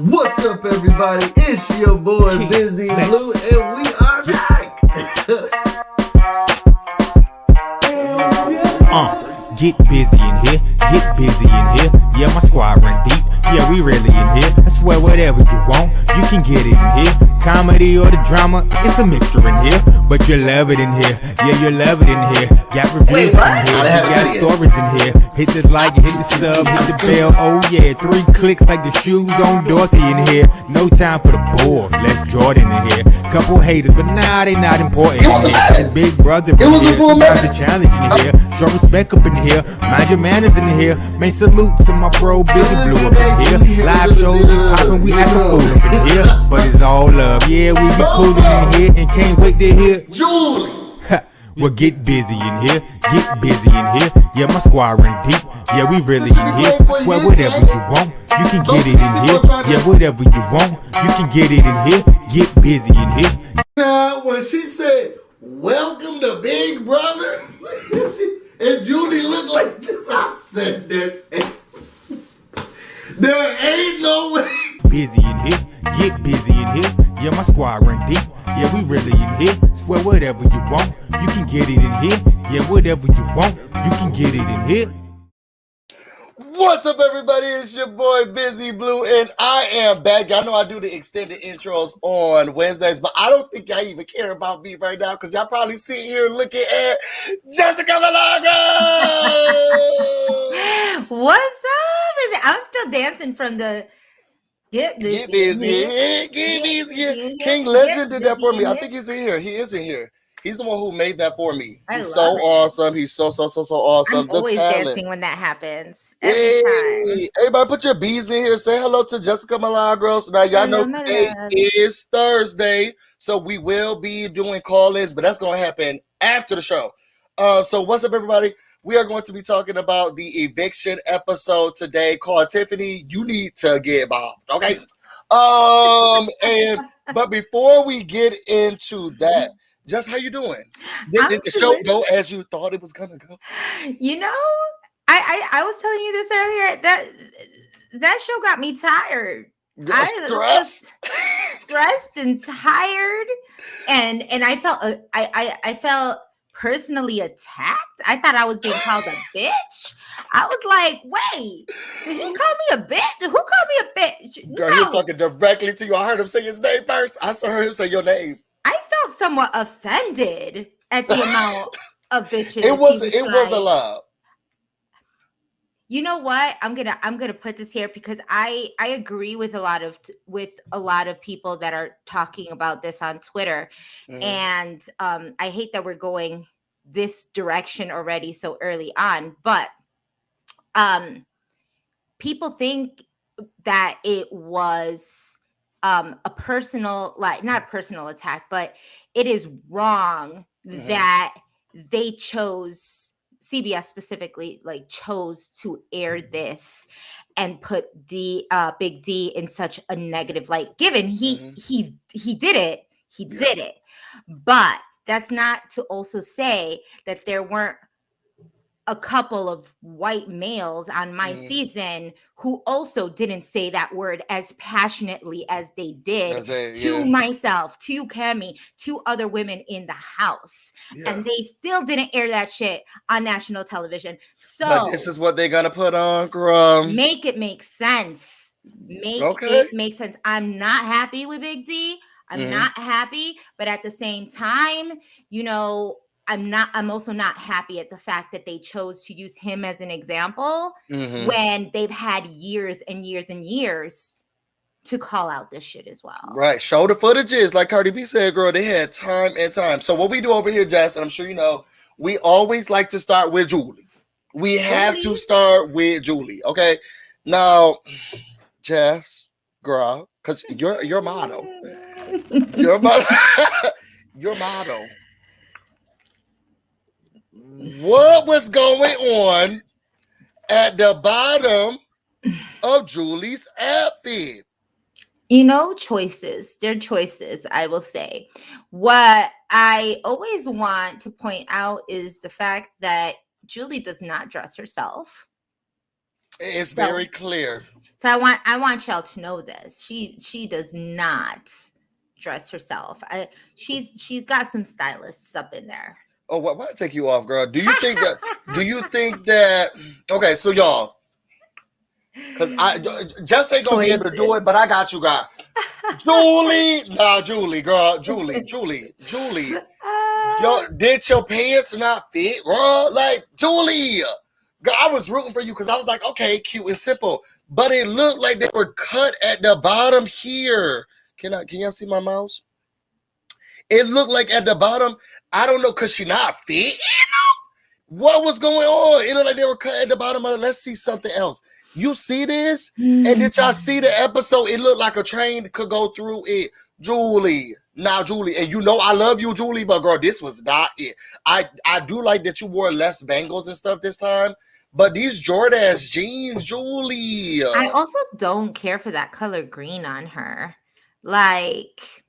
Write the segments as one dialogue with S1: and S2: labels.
S1: What's up, everybody? It's your boy BusyBlu, and we are back.
S2: Get busy in here, get busy in here. Yeah, my squad run deep. Yeah, we really in here. I swear whatever you want, you can get it in here. Comedy or the drama, it's a mixture in here. But you love it in here. Yeah, you love it in here. Got reviews in here. Got stories in here. Hit the like, hit the sub, hit the bell. Oh yeah, 3 clicks like the shoes on Dorothy in here. No time for the board. Let's Jordan in here. Couple haters, but nah, they not important in here. It's Big Brother in here. Sometimes the challenge in here. Show respect up in here. Mind your manners in here. Make salute to my bro BusyBlu up in here. Live shows be poppin', we actin' fool up in here. But it's all love, yeah, we be coolin' in here and can't wait to hear
S1: Julie.
S2: Well, get busy in here, get busy in here. Yeah, my squad run deep. Yeah, we really in here. Swear whatever you want, you can get it in here. Yeah, whatever you want, you can get it in here. Get busy in here.
S1: Now, when she said, "Welcome to Big Brother," and Julie looked like this, I said, there ain't no way.
S2: Busy in here, get busy in here. Yeah, my squad run deep. Yeah, we really in here. Swear whatever you want, you can get it in here. Yeah, whatever you want, you can get it in here.
S1: What's up, everybody? It's your boy BusyBlu, and I am back. Y'all know I do the extended intros on Wednesdays, but I don't think y'all even care about me right now because y'all probably sit here looking at Jessica Milagros.
S3: What's up? I'm still dancing from the Get Busy.
S1: Get busy. King Legend did that for me. I think he's in here. He is in here. He's the one who made that for me. He's so awesome. He's so awesome.
S3: I'm always dancing when that happens.
S1: Hey, everybody put your B's in here. Say hello to Jessica Milagros. Now, y'all know today is Thursday, so we will be doing call-ins, but that's going to happen after the show. So what's up, everybody? We are going to be talking about the eviction episode today called Tiffany, You Need to Get Bombed. Okay. But before we get into that, Jess, how you doing? Did the show go as you thought it was gonna go?
S3: You know, I was telling you this earlier that show got me tired. Stressed and tired, and I felt I felt personally attacked. I thought I was being called a bitch. I was like, wait, did he call me a bitch? Who called me a bitch?
S1: Girl, he was talking directly to you. I heard him say his name first. I saw him say your name.
S3: I felt somewhat offended at the amount of bitches.
S1: It was a lot.
S3: You know what? I'm gonna put this here because I agree with a lot of people that are talking about this on Twitter, and I hate that we're going this direction already so early on. But people think that it was a personal, like not a personal attack, but it is wrong that they chose. CBS specifically chose to air this and put Big D in such a negative light. Given he did it, did it. But that's not to also say that there weren't a couple of white males on my season who also didn't say that word as passionately as they did to myself, to Cammie, to other women in the house. Yeah. And they still didn't air that shit on national television. So
S1: but this is what they're going to put on, girl.
S3: Make it make sense. It make sense. I'm not happy with Big D. I'm not happy. But at the same time, you know, I'm also not happy at the fact that they chose to use him as an example when they've had years and years and years to call out this shit as well.
S1: Right. Show the footages. Like Cardi B said, girl, they had time and time. So what we do over here, Jess, and I'm sure you know, we always like to start with Julie. We have to start with Julie. Okay. Now, Jess, girl, because your motto. Your motto. What was going on at the bottom of Julie's outfit?
S3: You know, choices. They're choices, I will say. What I always want to point out is the fact that Julie does not dress herself.
S1: It's very clear.
S3: So I want y'all to know this. She does not dress herself. She's got some stylists up in there.
S1: Oh, why take you off, girl? Do you think that? Do you think that? Okay, so y'all, because Jess ain't gonna be able to do it, but I got you, guys. Julie, girl, Julie. Yo, did your pants not fit, bro? Like, Julie, girl, I was rooting for you because I was like, okay, cute and simple, but it looked like they were cut at the bottom here. Can y'all see my mouse? It looked like at the bottom, I don't know, because she not fit, you know? What was going on? It looked like they were cut at the bottom of it. Let's see something else. You see this? And did y'all see the episode? It looked like a train could go through it. Julie. Now, Julie, and you know I love you, Julie, but girl, this was not it. I do like that you wore less bangles and stuff this time, but these Jordache jeans, Julie.
S3: I also don't care for that color green on her. Like...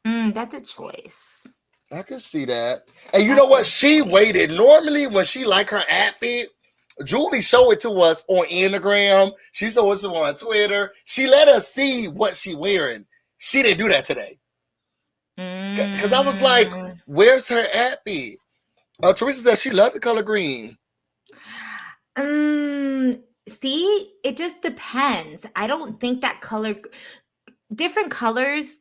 S3: that's a choice.
S1: I can see that. And you know what? She waited. Normally, when she like her outfit, Julie showed it to us on Instagram. She showed it to us on Twitter. She let us see what she wearing. She didn't do that today. Because I was like, where's her outfit? Teresa said she loved the color green.
S3: See, it just depends. I don't think that color... Different colors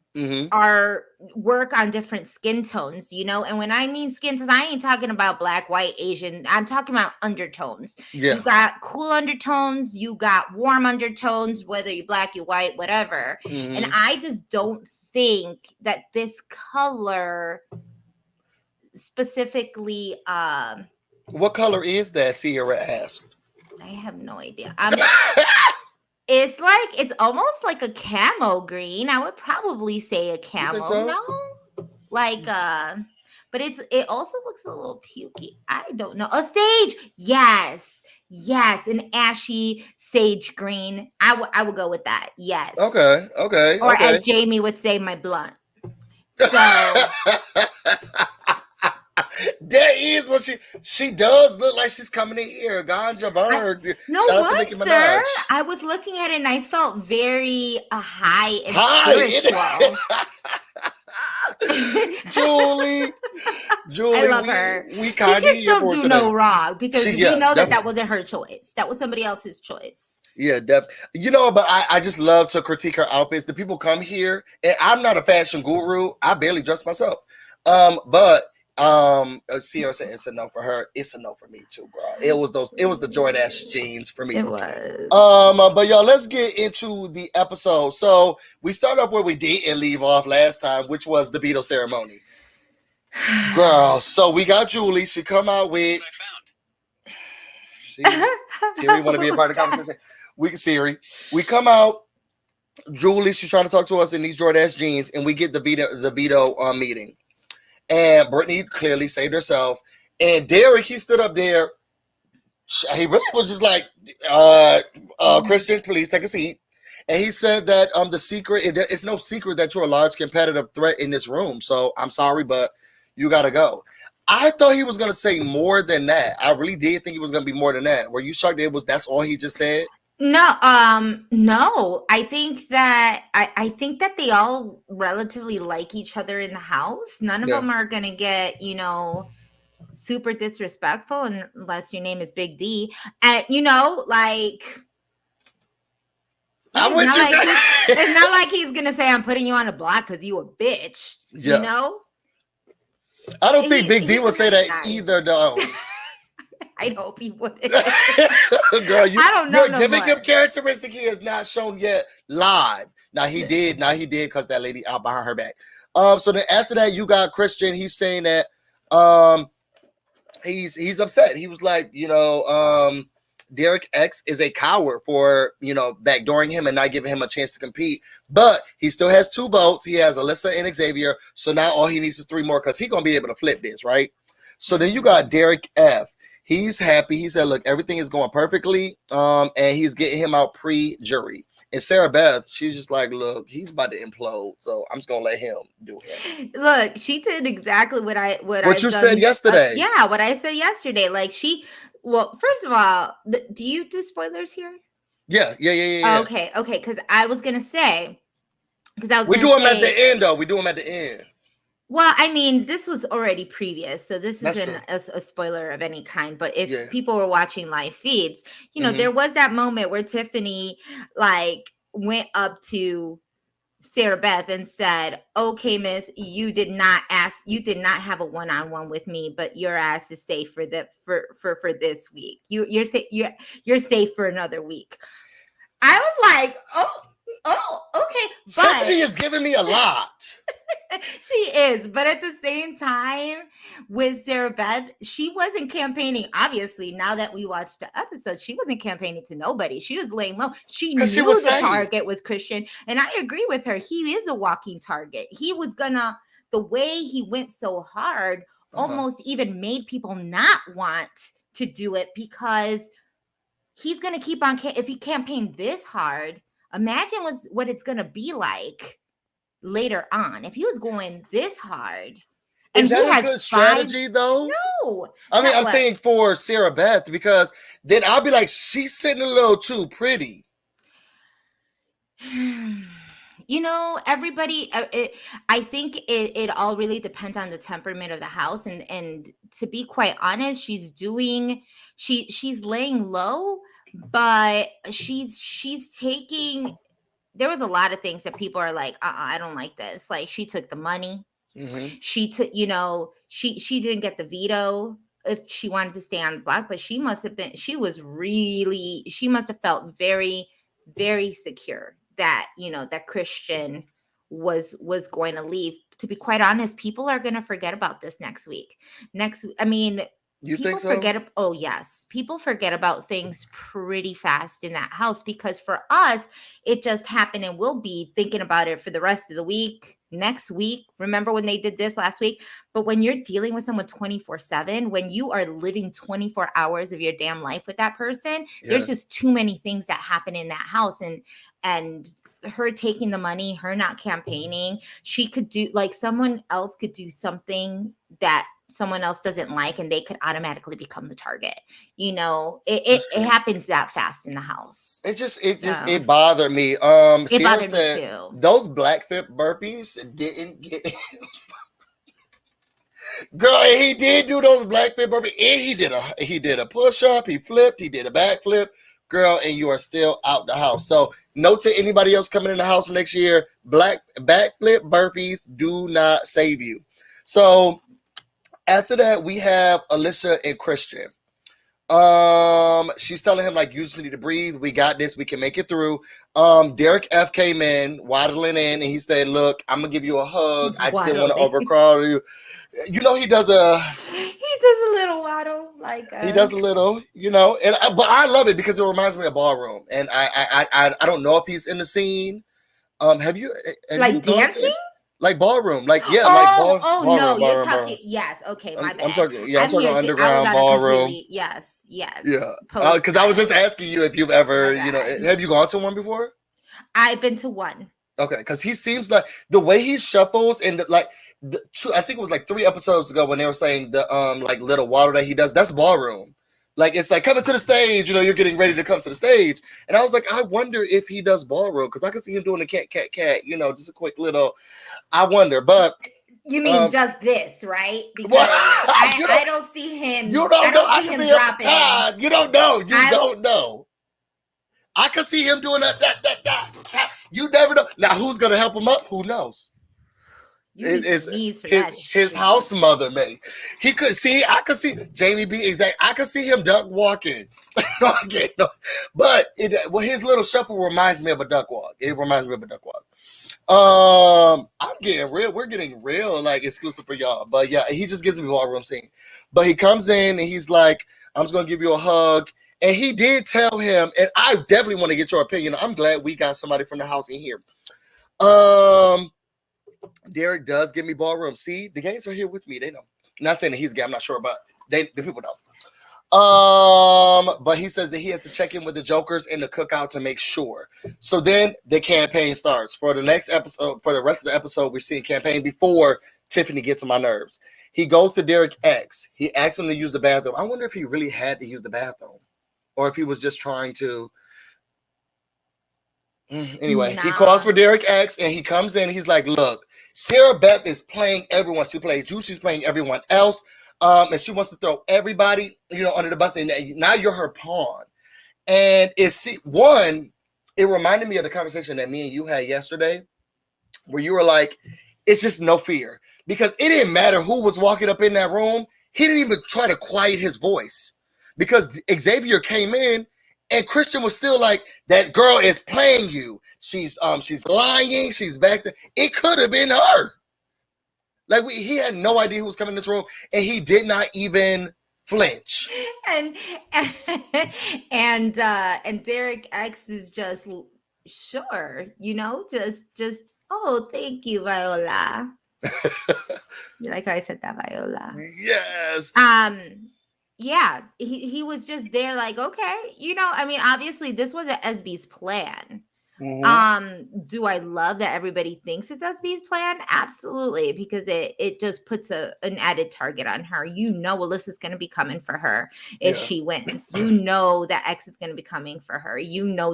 S3: are work on different skin tones, you know? And when I mean skin tones, I ain't talking about black, white, Asian. I'm talking about undertones. Yeah. You got cool undertones, you got warm undertones, whether you're black, you're white, whatever. And I just don't think that this color specifically...
S1: What color is that, Sierra asked?
S3: I have no idea. It's almost like a camo green. I would probably say a camo. So? No, like but it also looks a little pukey. I don't know. A sage, yes, an ashy sage green. I would go with that. Yes.
S1: Okay.
S3: Or as Jamie would say, my blunt. So.
S1: That is what she does look like she's coming in here. Ganja Bird. Shout out to Nicki Minaj.
S3: Sir? I was looking at it and I felt very high and spiritual. Julie,
S1: I
S3: love her.
S1: We kind
S3: of still do no wrong because we know that wasn't her choice. That was somebody else's choice.
S1: Yeah, you know, but I just love to critique her outfits. The people come here, and I'm not a fashion guru. I barely dress myself. But Sierra said it's a no for her. It's a no for me too, bro. It was the Jordache jeans for me.
S3: It was.
S1: But y'all, let's get into the episode. So we start off where we didn't leave off last time, which was the Beatles ceremony. Girl, so we got Julie. She come out with. Siri want to be a part of the conversation. We come out. Julie, she's trying to talk to us in these Jordache jeans, and we get the veto meeting. And Brittany clearly saved herself. And Derek, he stood up there. He really was just like, Christian, please take a seat. And he said that the secret, it's no secret that you're a large competitive threat in this room. So I'm sorry, but you got to go. I thought he was going to say more than that. I really did think he was going to be more than that. Were you shocked that's all he just said?
S3: No. I think that I think that they all relatively like each other in the house. None of them are gonna get, super disrespectful unless your name is Big D. And it's not like he's gonna say I'm putting you on a block because you a bitch.
S1: Yeah.
S3: You know?
S1: I don't think Big D would say that either, though.
S3: I hope he would.
S1: Girl, I don't know. Your giving him characteristic he has not shown yet live. Now he did because that lady out behind her back. So then after that, you got Christian. He's saying that he's upset. He was like, Derek X is a coward for backdooring him and not giving him a chance to compete. But he still has 2 votes. He has Alyssa and Xavier. So now all he needs is 3 more because he's gonna be able to flip this, right? So then you got Derek F. He's happy. He said, look, everything is going perfectly. And he's getting him out pre-jury. And Sarah Beth, she's just like, look, he's about to implode. So I'm just going to let him do him.
S3: Look, she did exactly what I
S1: you said yesterday.
S3: What I said yesterday. Like Well, first of all, do you do spoilers here?
S1: Yeah.
S3: Okay, because I was gonna say,
S1: we do them at the end, though. We do them at the end.
S3: Well, I mean, this was already previous, so this
S1: That's
S3: isn't a spoiler of any kind. But if
S1: Yeah.
S3: people were watching live feeds, you know, there was that moment where Tiffany like went up to Sarah Beth and said, "Okay, miss, you did not have a one-on-one with me, but your ass is safe for this week. You're safe for another week." I was like, oh, okay.
S1: Tiffany is giving me a lot.
S3: She is, but at the same time, with Sarah Beth, she wasn't campaigning. Obviously, now that we watched the episode, she wasn't campaigning to nobody. She was laying low. She knew the target was Christian, and I agree with her. He is a walking target. He was gonna, the way he went so hard, almost even made people not want to do it, because he's gonna keep on. If he campaigned this hard, imagine what it's gonna be like later on if he was going this hard.
S1: And is that a good strategy, though?
S3: No.
S1: I mean, I'm saying for Sarah Beth, because then I'll be like, she's sitting a little too pretty.
S3: You know, everybody, I think it all really depends on the temperament of the house. And to be quite honest, she's laying low, but she's taking, there was a lot of things that people are like, I don't like this. Like, she took the money. She took, you know, she didn't get the veto if she wanted to stay on the block, but she must have felt very, very secure that, you know, that Christian was going to leave. To be quite honest, people are going to forget about this next week. I mean,
S1: you
S3: people
S1: think so?
S3: Oh, yes. People forget about things pretty fast in that house, because for us, it just happened, and we'll be thinking about it for the rest of the week, next week. Remember when they did this last week? But when you're dealing with someone 24/7, when you are living 24 hours of your damn life with that person, there's just too many things that happen in that house. And her taking the money, her not campaigning, she could do, like, someone else could do something that someone else doesn't like, and they could automatically become the target. You know, it happens that fast in the house.
S1: It bothered me.
S3: It bothered me too.
S1: Those black flip burpees didn't get girl, he did do those black flip burpees, and he did a push-up, he flipped, he did a backflip, girl, and you are still out the house. So note to anybody else coming in the house next year, backflip burpees do not save you. So after that, we have Alicia and Christian. She's telling him, like, you just need to breathe. We got this. We can make it through. Derek F came in, waddling in, and he said, look, I'm going to give you a hug. I just didn't want to overcrowd you. You know, he does a
S3: little waddle, like
S1: he does a little, you know, but I love it because it reminds me of Ballroom, and I don't know if he's in the scene. Have you
S3: like dancing?
S1: Like Ballroom, like like
S3: ballroom,
S1: no,
S3: you're talking. Yes, okay, my bad.
S1: I'm talking underground Ballroom.
S3: Yes,
S1: yeah. Because I was just asking you if you've ever, you know, have you gone to one before?
S3: I've been to one.
S1: Okay, because he seems like the way he shuffles and I think it was like 3 episodes ago when they were saying the like little waddle that he does. That's Ballroom. Like, it's like coming to the stage, you know, you're getting ready to come to the stage. And I was like, I wonder if he does Ballroom, because I could see him doing the cat, you know, just a quick little, I wonder. But
S3: you mean just this, right? Because I don't see him.
S1: You don't know. I can see him dropping. You don't know. Don't know. I can see him doing that. You never know. Now, who's going to help him up? Who knows? His house mother, man. He could see. I could see Jamie B. Exactly. I could see him duck walking. But his little shuffle reminds me of a duck walk. It reminds me of a duck walk. I'm getting real. We're getting real, like, exclusive for y'all. But yeah, he just gives me ballroom scene. But he comes in and he's like, "I'm just gonna give you a hug." And he did tell him, and I definitely want to get your opinion. I'm glad we got somebody from the house in here. Derek does give me ballroom. See, the gays are here with me. They know. I'm not saying that he's gay. I'm not sure, but the people know. But he says that he has to check in with the jokers in the cookout to make sure. So then the campaign starts. For the next episode, for the rest of the episode, we're seeing campaign before Tiffany gets on my nerves. He goes to Derek X. He asks him to use the bathroom. I wonder if he really had to use the bathroom, or if he was just trying to. Anyway, he calls for Derek X, and he comes in. He's like, "Look, Sarah Beth is playing everyone. She plays you. She's playing everyone else, and she wants to throw everybody, under the bus. And now you're her pawn." And it reminded me of the conversation that me and you had yesterday, where you were like, "It's just no fear," because it didn't matter who was walking up in that room. He didn't even try to quiet his voice, because Xavier came in. And Christian was still like, that girl is playing you. She's lying. She's back. It could have been her. Like he had no idea who was coming in this room, and he did not even flinch.
S3: And Derek X is just sure, just oh, thank you, Viola. You like how I said that, Viola?
S1: Yes.
S3: Yeah, he was just there like, okay, obviously this was SB's plan. Mm-hmm. Do I love that everybody thinks it's SB's plan? Absolutely, because it just puts an added target on her. Alyssa's going to be coming for her if she wins. That X is going to be coming for her.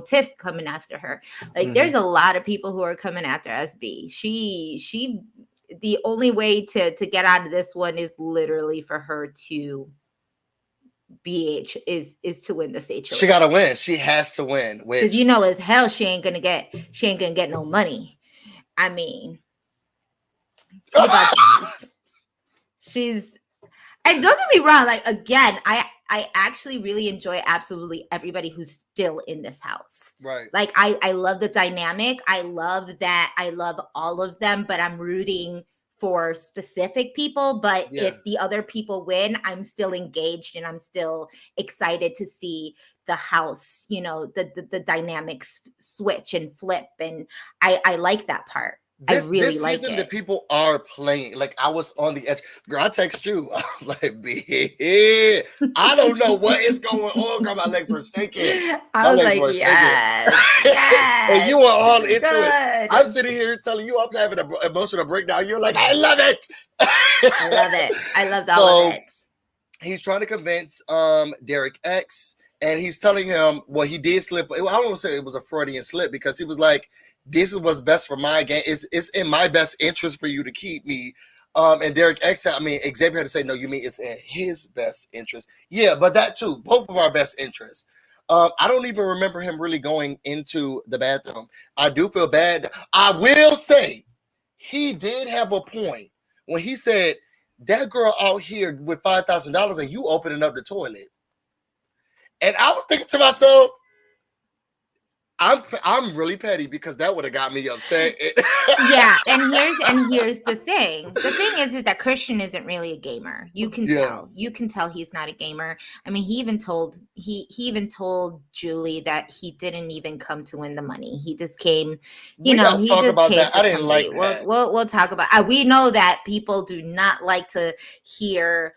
S3: Tiff's coming after her. Like, there's a lot of people who are coming after SB. She the only way to get out of this one is literally for her to is to win this HOH.
S1: She gotta win. She has to win.
S3: Because as hell she ain't gonna get no money. I mean, she's and don't get me wrong, like, again, I actually really enjoy absolutely everybody who's still in this house.
S1: Right.
S3: Like I love the dynamic. I love all of them, but I'm rooting for specific people, but if the other people win, I'm still engaged and I'm still excited to see the house, the dynamics switch and flip. And I like that part. I really like it. This season,
S1: the people are playing. Like, I was on the edge. Girl, I text you. I was like, I don't know what is going on. Girl, my legs were shaking.
S3: I was like, yes.
S1: And you were all into it. I'm sitting here telling you I'm having an emotional breakdown. You're like, I love it.
S3: I love it. I loved all of it.
S1: He's trying to convince Derek X, and he's telling him, well, he did slip. I don't want to say it was a Freudian slip, because he was like, this is what's best for my game. It's in my best interest for you to keep me. And Derek X, Xavier had to say, no, you mean it's in his best interest. Yeah, but that too, both of our best interests. I don't even remember him really going into the bathroom. I do feel bad. I will say he did have a point when he said, that girl out here with $5,000 and you opening up the toilet. And I was thinking to myself, I'm really petty, because that would have got me upset.
S3: Yeah, and here's the thing. The thing is that Christian isn't really a gamer. You can tell. You can tell he's not a gamer. I mean, he even told Julie that he didn't even come to win the money. He just came. He just
S1: talk about
S3: came
S1: that. I didn't like that.
S3: We'll talk about. We know that people do not like to hear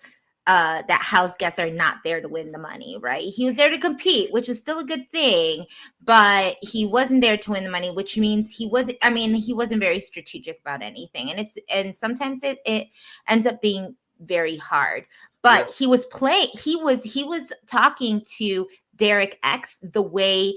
S3: that house guests are not there to win the money, right? He was there to compete, which is still a good thing, but he wasn't there to win the money, which means he wasn't very strategic about anything. And sometimes it ends up being very hard. But he was talking to Derek X the way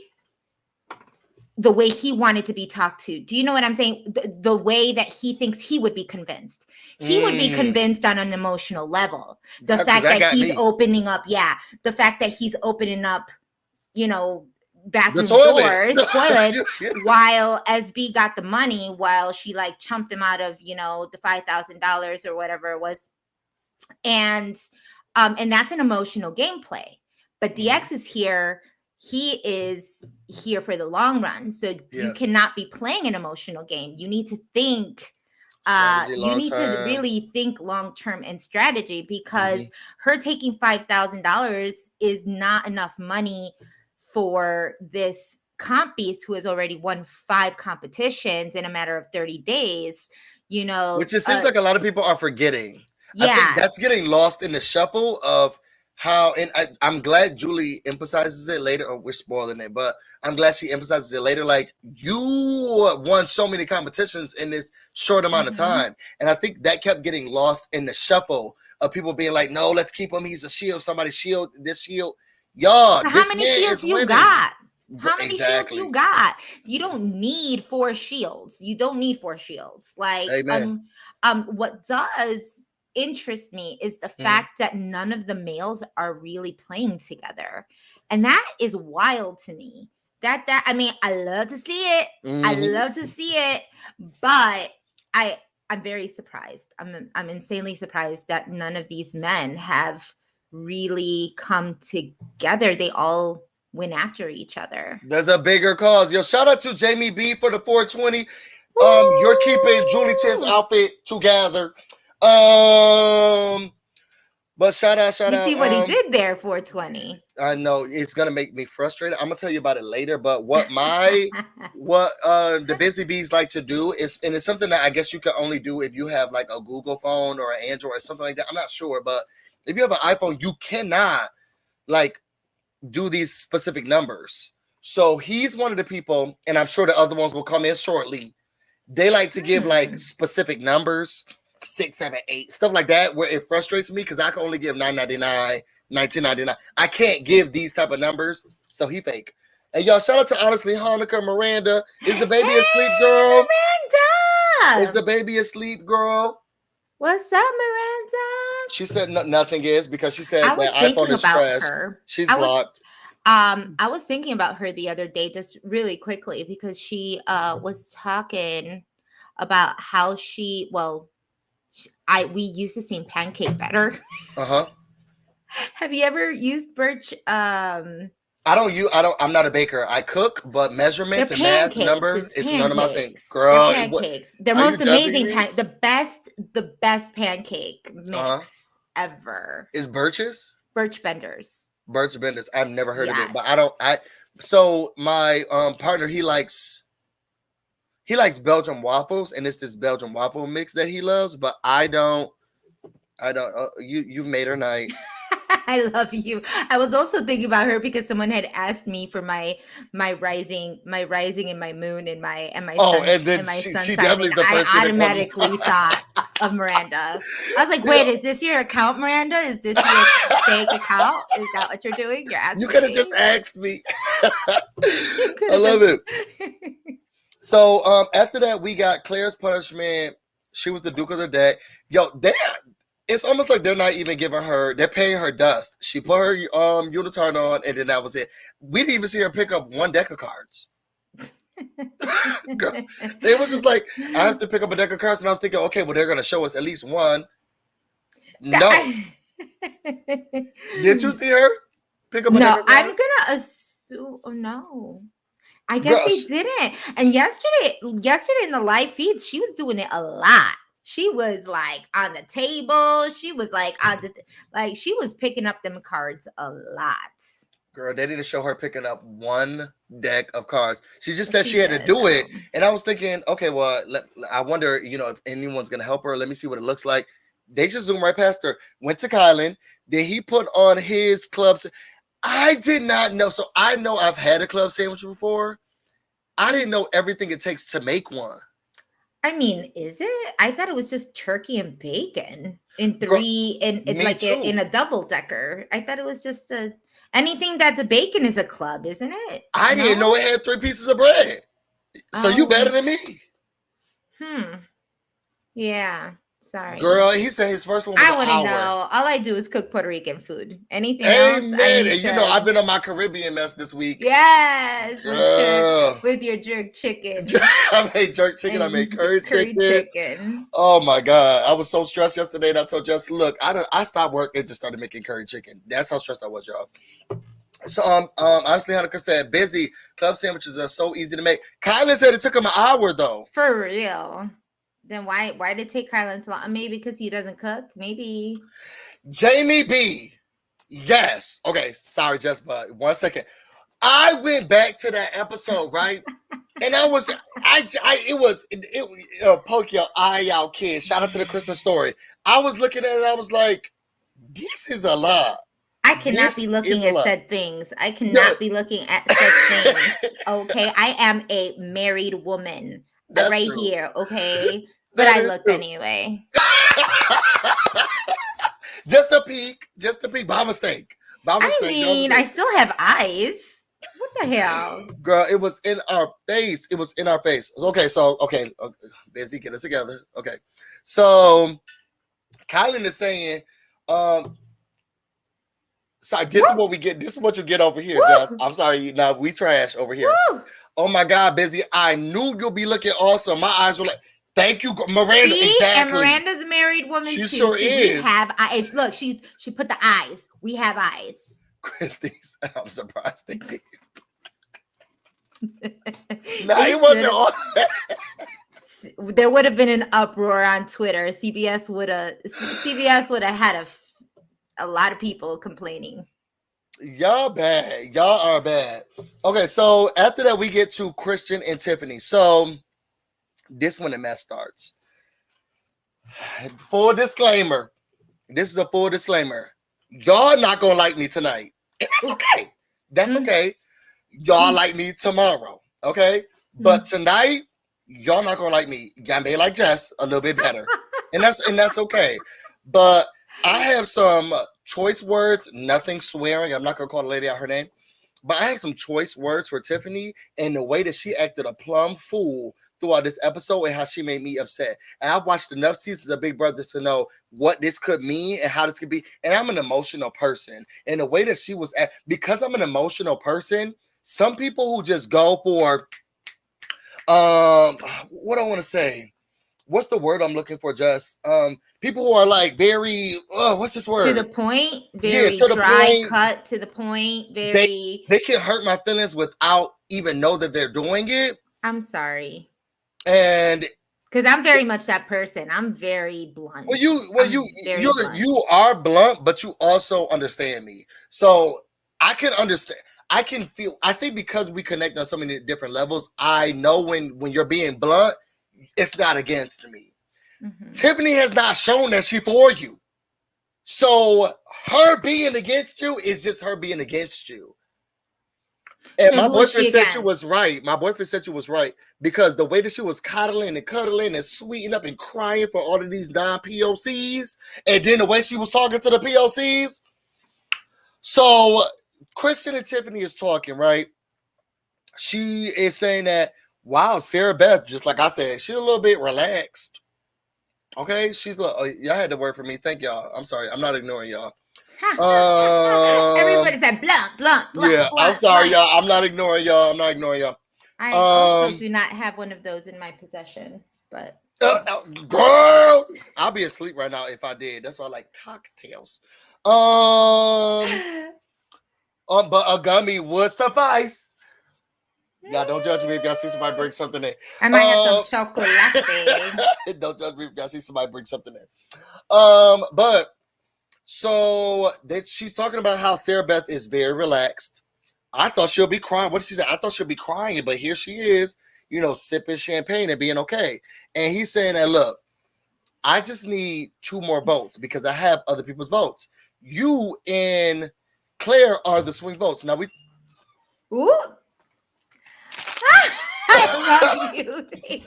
S3: he wanted to be talked to. Do you know what I'm saying? The way that he thinks he would be convinced. He would be convinced on an emotional level. The fact that he's opening up, the fact that he's opening up, bathroom doors, toilets, while SB got the money, while she like chumped him out of, the $5,000 or whatever it was. And that's an emotional gameplay. But DX is here. He is here for the long run. So you cannot be playing an emotional game. You need to think, to really think long-term and strategy, because her taking $5,000 is not enough money for this comp beast who has already won 5 competitions in a matter of 30 days,
S1: which it seems like a lot of people are forgetting. I think that's getting lost in the shuffle of how, and I'm glad Julie emphasizes it later. Oh, we're spoiling it, but I'm glad she emphasizes it later. Like, you won so many competitions in this short amount of time, and I think that kept getting lost in the shuffle of people being like, "No, let's keep him. He's a shield. Somebody shield this shield." Y'all,
S3: How
S1: this
S3: many
S1: man
S3: shields
S1: is
S3: you
S1: winning.
S3: got? How many
S1: Exactly.
S3: shields you got? You don't need 4 shields. You don't need 4 shields. Like,
S1: Amen.
S3: What does interest me is the fact that none of the males are really playing together, and that is wild to me. That I mean, I love to see it. I love to see it, but I'm very surprised. I'm insanely surprised that none of these men have really come together. They all went after each other.
S1: There's a bigger cause. Yo, shout out to Jamie B for the 420. You're keeping Julie Chen's outfit together. But shout out.
S3: You see what he did there, 420.
S1: I know it's gonna make me frustrated. I'm gonna tell you about it later. But what the busy bees like to do is, and it's something that I guess you can only do if you have like a Google phone or an Android or something like that. I'm not sure, but if you have an iPhone, you cannot like do these specific numbers. So he's one of the people, and I'm sure the other ones will come in shortly. They like to give like specific numbers, 6, 7, 8, stuff like that, where it frustrates me because I can only give $9.99, $19.99. I can't give these type of numbers, so he fake. And y'all, shout out to honestly Hanukkah Miranda. Is the baby asleep, girl?
S3: Miranda!
S1: Is the baby asleep, girl?
S3: What's up, Miranda?
S1: She said nothing is because she said
S3: that
S1: iPhone is trash.
S3: Her.
S1: She's blocked.
S3: I was thinking about her the other day, just really quickly, because she was talking about how we use the same pancake batter. Have you ever used Birch? I'm
S1: not a baker. I cook, but measurements and math numbers, it's none of my things. Girl,
S3: they're pancakes. They're most amazing the best pancake mix ever.
S1: Is Birch's?
S3: Birch Benders.
S1: Birch Benders. I've never heard of it, but so my partner, he likes Belgian waffles, and it's this Belgian waffle mix that he loves, but I don't you've made her night.
S3: I love you. I was also thinking about her because someone had asked me for my rising and my moon and my sun,
S1: and then she definitely is the first
S3: I automatically thought of Miranda. I was like, wait, is this your account, Miranda? Is this your fake account? Is that what you're doing? You're asking.
S1: You could have just asked me. I love it. So after that, we got Claire's punishment. She was the Duke of the deck. Yo, it's almost like they're not even giving her, they're paying her dust. She put her unitard on, and then that was it. We didn't even see her pick up one deck of cards. Girl, they were just like, I have to pick up a deck of cards, and I was thinking, okay, well, they're going to show us at least one. No. Did you see her pick up a deck of cards?
S3: I'm going to assume, no. I guess they didn't. And yesterday in the live feeds, she was doing it a lot. She was like on the table. She was like she was picking up them cards a lot.
S1: Girl, they didn't show her picking up one deck of cards. She just said she had to do it. And I was thinking, okay, well, I wonder, if anyone's going to help her. Let me see what it looks like. They just zoomed right past her. Went to Kylan. Then he put on his clubs. I did not know. So I know I've had a club sandwich before. I didn't know everything it takes to make one.
S3: I mean, is it? I thought it was just turkey and bacon in in a double decker. I thought it was just anything that's a bacon is a club, isn't it?
S1: I didn't know it had 3 pieces of bread. So you better than me.
S3: Yeah. Sorry.
S1: Girl, he said his first one was
S3: I wouldn't know. All I do is cook Puerto Rican food. Anything else?
S1: Amen. And I've been on my Caribbean mess this week.
S3: Yes. With your jerk chicken.
S1: I made jerk chicken. I made curry chicken. Oh my God. I was so stressed yesterday, and I told Jess, look, I stopped work and just started making curry chicken. That's how stressed I was, y'all. So honestly, Hanukkah said, busy. Club sandwiches are so easy to make. Kylan said it took him an hour though.
S3: For real. Then why did it take Kylan so long? Maybe because he doesn't cook. Maybe. Jamie
S1: B. Yes. Okay. Sorry, Jess, but 1 second. I went back to that episode, right? And poke your eye out, kids. Shout out to the Christmas story. I was looking at it. I was like, this is a lot.
S3: I cannot be looking at said things. I cannot be looking at said things. Okay, I am a married woman. That's right true. Here. Okay, but I looked true. Anyway.
S1: Just a peek. By mistake.
S3: I mean, I still have eyes. What the hell?
S1: Girl, it was in our face. Okay, Busy, get us together. Okay. So Kylan is saying, sorry, this is what we get. This is what you get over here, Josh. I'm sorry. Now we trash over here. Woo. Oh my God, Busy. I knew you'll be looking awesome. My eyes were like, thank you, Miranda.
S3: See?
S1: Exactly.
S3: And Miranda's a married woman.
S1: She sure is.
S3: We have eyes. Look, she put the eyes. We have eyes.
S1: Christy's. I'm surprised they did. No, it wasn't all that.
S3: There would have been an uproar on Twitter. CBS would have had a lot of people complaining.
S1: Y'all bad. Y'all are bad. Okay, so after that we get to Christian and Tiffany. So this when the mess starts. Full disclaimer. This is a full disclaimer. Y'all not gonna like me tonight. And that's okay. That's okay. Y'all like me tomorrow. Okay? But tonight, y'all not gonna like me. Y'all may like Jess a little bit better. and that's okay. But I have some choice words, nothing swearing. I'm not gonna call the lady out her name. But I have some choice words for Tiffany and the way that she acted a plumb fool throughout this episode and how she made me upset. And I've watched enough seasons of Big Brother to know what this could mean and how this could be. And I'm an emotional person. And the way that she was because I'm an emotional person, some people who just go for what I want to say. What's the word I'm looking for, Jess? People who are like very what's this word?
S3: To the point, very to the dry point, cut to the point, very
S1: they can hurt my feelings without even know that they're doing it.
S3: I'm sorry.
S1: And
S3: because I'm very much that person. I'm very blunt.
S1: You are blunt, but you also understand me. So I can understand. I can feel. I think because we connect on so many different levels, I know when you're being blunt, it's not against me. Mm-hmm. Tiffany has not shown that she's for you. So her being against you is just her being against you. And my boyfriend said you was right. My boyfriend said you was right because the way that she was coddling and cuddling and sweetening up and crying for all of these non-POCs, and then the way she was talking to the POCs. So Christian and Tiffany is talking, right? She is saying that, wow, Sarah Beth, just like I said, she's a little bit relaxed. Okay, she's y'all had the word for me. Thank y'all. I'm sorry. I'm not ignoring y'all.
S3: Everybody said blunt.
S1: Yeah, I'm sorry, y'all. I'm not ignoring y'all.
S3: I also do not have one of those in my possession, but
S1: girl, I'll be asleep right now if I did. That's why I like cocktails. But a gummy would suffice. Y'all don't judge me if y'all see somebody bring something in.
S3: I might have some chocolate.
S1: Don't judge me if y'all see somebody bring something in. But so that she's talking about how Sarah Beth is very relaxed. I thought she'll be crying. What did she say? I thought she'll be crying, but here she is, sipping champagne and being okay. And he's saying that, look, I just need 2 more votes because I have other people's votes. You and Claire are the swing votes. Now
S3: Ooh. I love you, Dave.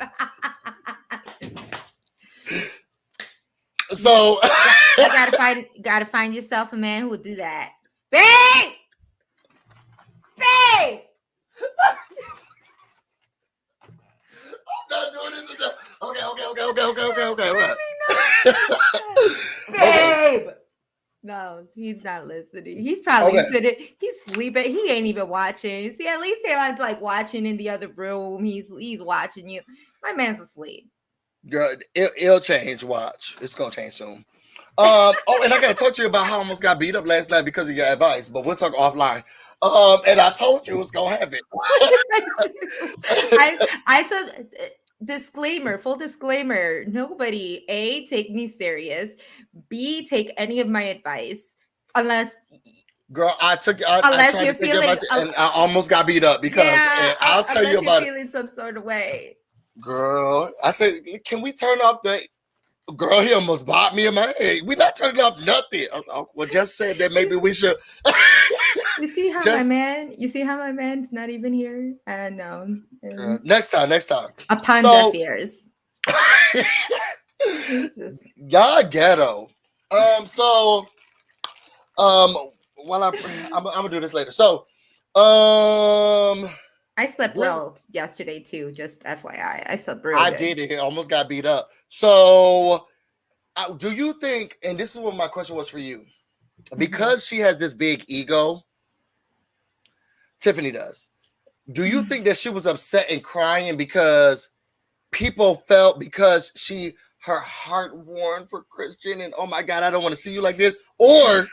S1: So
S3: you gotta find yourself a man who will do that. Babe!
S1: I'm not doing this with Okay.
S3: Babe! No, he's not listening. He's probably sitting. He's sleeping. He ain't even watching. See, at least he's like watching in the other room. He's watching you. My man's asleep.
S1: Girl, it'll change. Watch, it's gonna change soon. And I gotta talk to you about how I almost got beat up last night because of your advice, but we'll talk offline. And I told you what's gonna happen.
S3: I said full disclaimer, nobody take me serious, B take any of my advice unless
S1: girl I tried to take advice and I almost got beat up because I'll tell you about
S3: feeling some sort of way.
S1: Girl, I said, can we turn off the Girl, he almost bought me in my head. We're not turning off nothing. Well, just said that maybe we should.
S3: You see how
S1: just
S3: my man's not even here? No.
S1: next time.
S3: Upon deaf ears.
S1: Y'all ghetto. So while I'm gonna do this later. So
S3: I slept well yesterday too, just FYI. I slept real
S1: I
S3: good.
S1: did it. Almost got beat up. So do you think, and this is what my question was for you, because she has this big ego, Tiffany does. Do you think that she was upset and crying because people felt because her heart warmed for Christian and oh my God, I don't want to see you like this? Or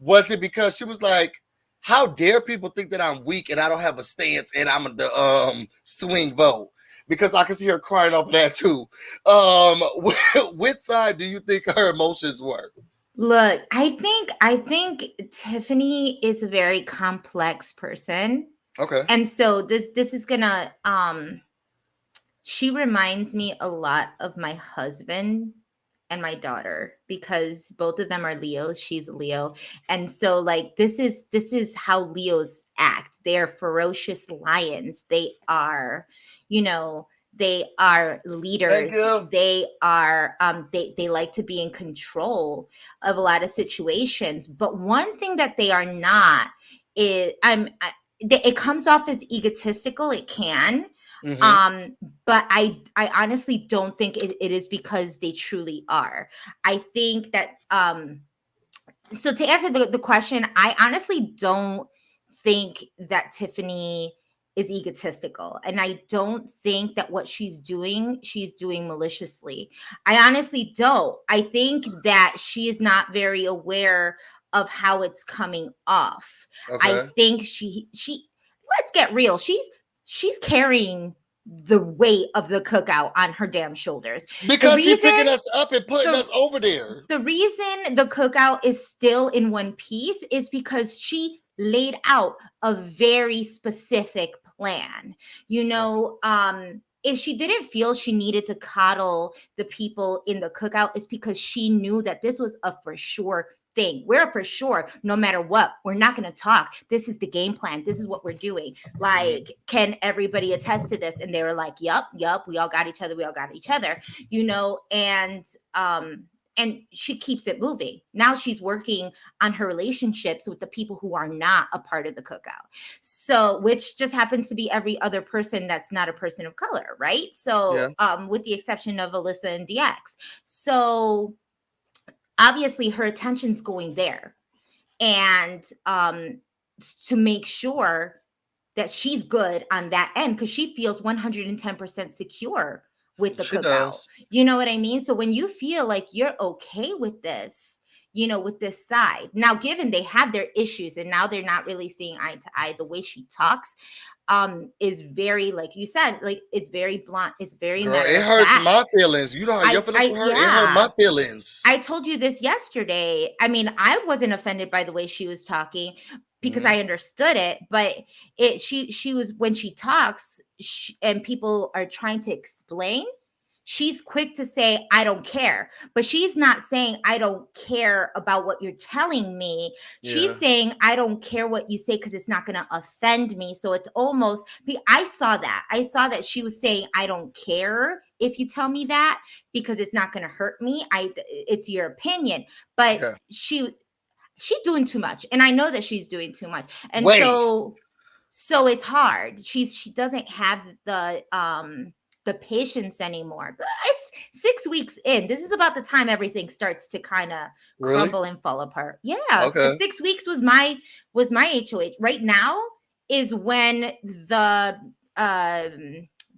S1: was it because she was like, how dare people think that I'm weak and I don't have a stance and I'm the swing vote? Because I can see her crying over that too. Which side do you think her emotions were?
S3: Look, I think Tiffany is a very complex person.
S1: Okay.
S3: And so this is gonna she reminds me a lot of my husband and my daughter because both of them are Leos. She's a Leo. And so like this is how Leos act. They are ferocious lions. They are, they are leaders. They are they like to be in control of a lot of situations. But one thing that they are not is it comes off as egotistical. It can. Mm-hmm. But I honestly don't think it is because they truly are. I think that so to answer the question, I honestly don't think that Tiffany is egotistical, and I don't think that what she's doing maliciously. I honestly don't. I think that she is not very aware of how it's coming off. Okay. I think she let's get real. She's carrying the weight of the cookout on her damn shoulders.
S1: Because she's picking us up and putting us over there.
S3: The reason the cookout is still in one piece is because she laid out a very specific plan. If she didn't feel she needed to coddle the people in the cookout, it's because she knew that this was a for sure thing. We're for sure, no matter what, we're not going to talk. This is the game plan. This is what we're doing. Like, can everybody attest to this? And they were like, yup, we all got each other, and she keeps it moving. Now she's working on her relationships with the people who are not a part of the cookout. So, which just happens to be every other person that's not a person of color, right? So, with the exception of Alyssa and DX. So, obviously her attention's going there, and to make sure that she's good on that end, because she feels 110% secure with the cookout. You know what I mean? So when you feel like you're okay with this, with this side, now given they have their issues and now they're not really seeing eye to eye, the way she talks is very, like you said, like it's very blunt. It's very matter of fact.
S1: It hurts my feelings. You know how your feelings hurt? It hurt my feelings.
S3: I told you this yesterday. I mean, I wasn't offended by the way she was talking because I understood it, but she was, when she talks and people are trying to explain, she's quick to say, I don't care. But she's not saying, I don't care about what you're telling me. Yeah. She's saying, I don't care what you say because it's not going to offend me. So it's almost, I saw that she was saying, I don't care if you tell me that because it's not going to hurt me. It's your opinion. But she's doing too much. And I know that she's doing too much. And so it's hard. She doesn't have the patience anymore. It's 6 weeks in. This is about the time everything starts to kind of crumble and fall apart. Yeah. Okay. 6 weeks was my HOH. Right now is when the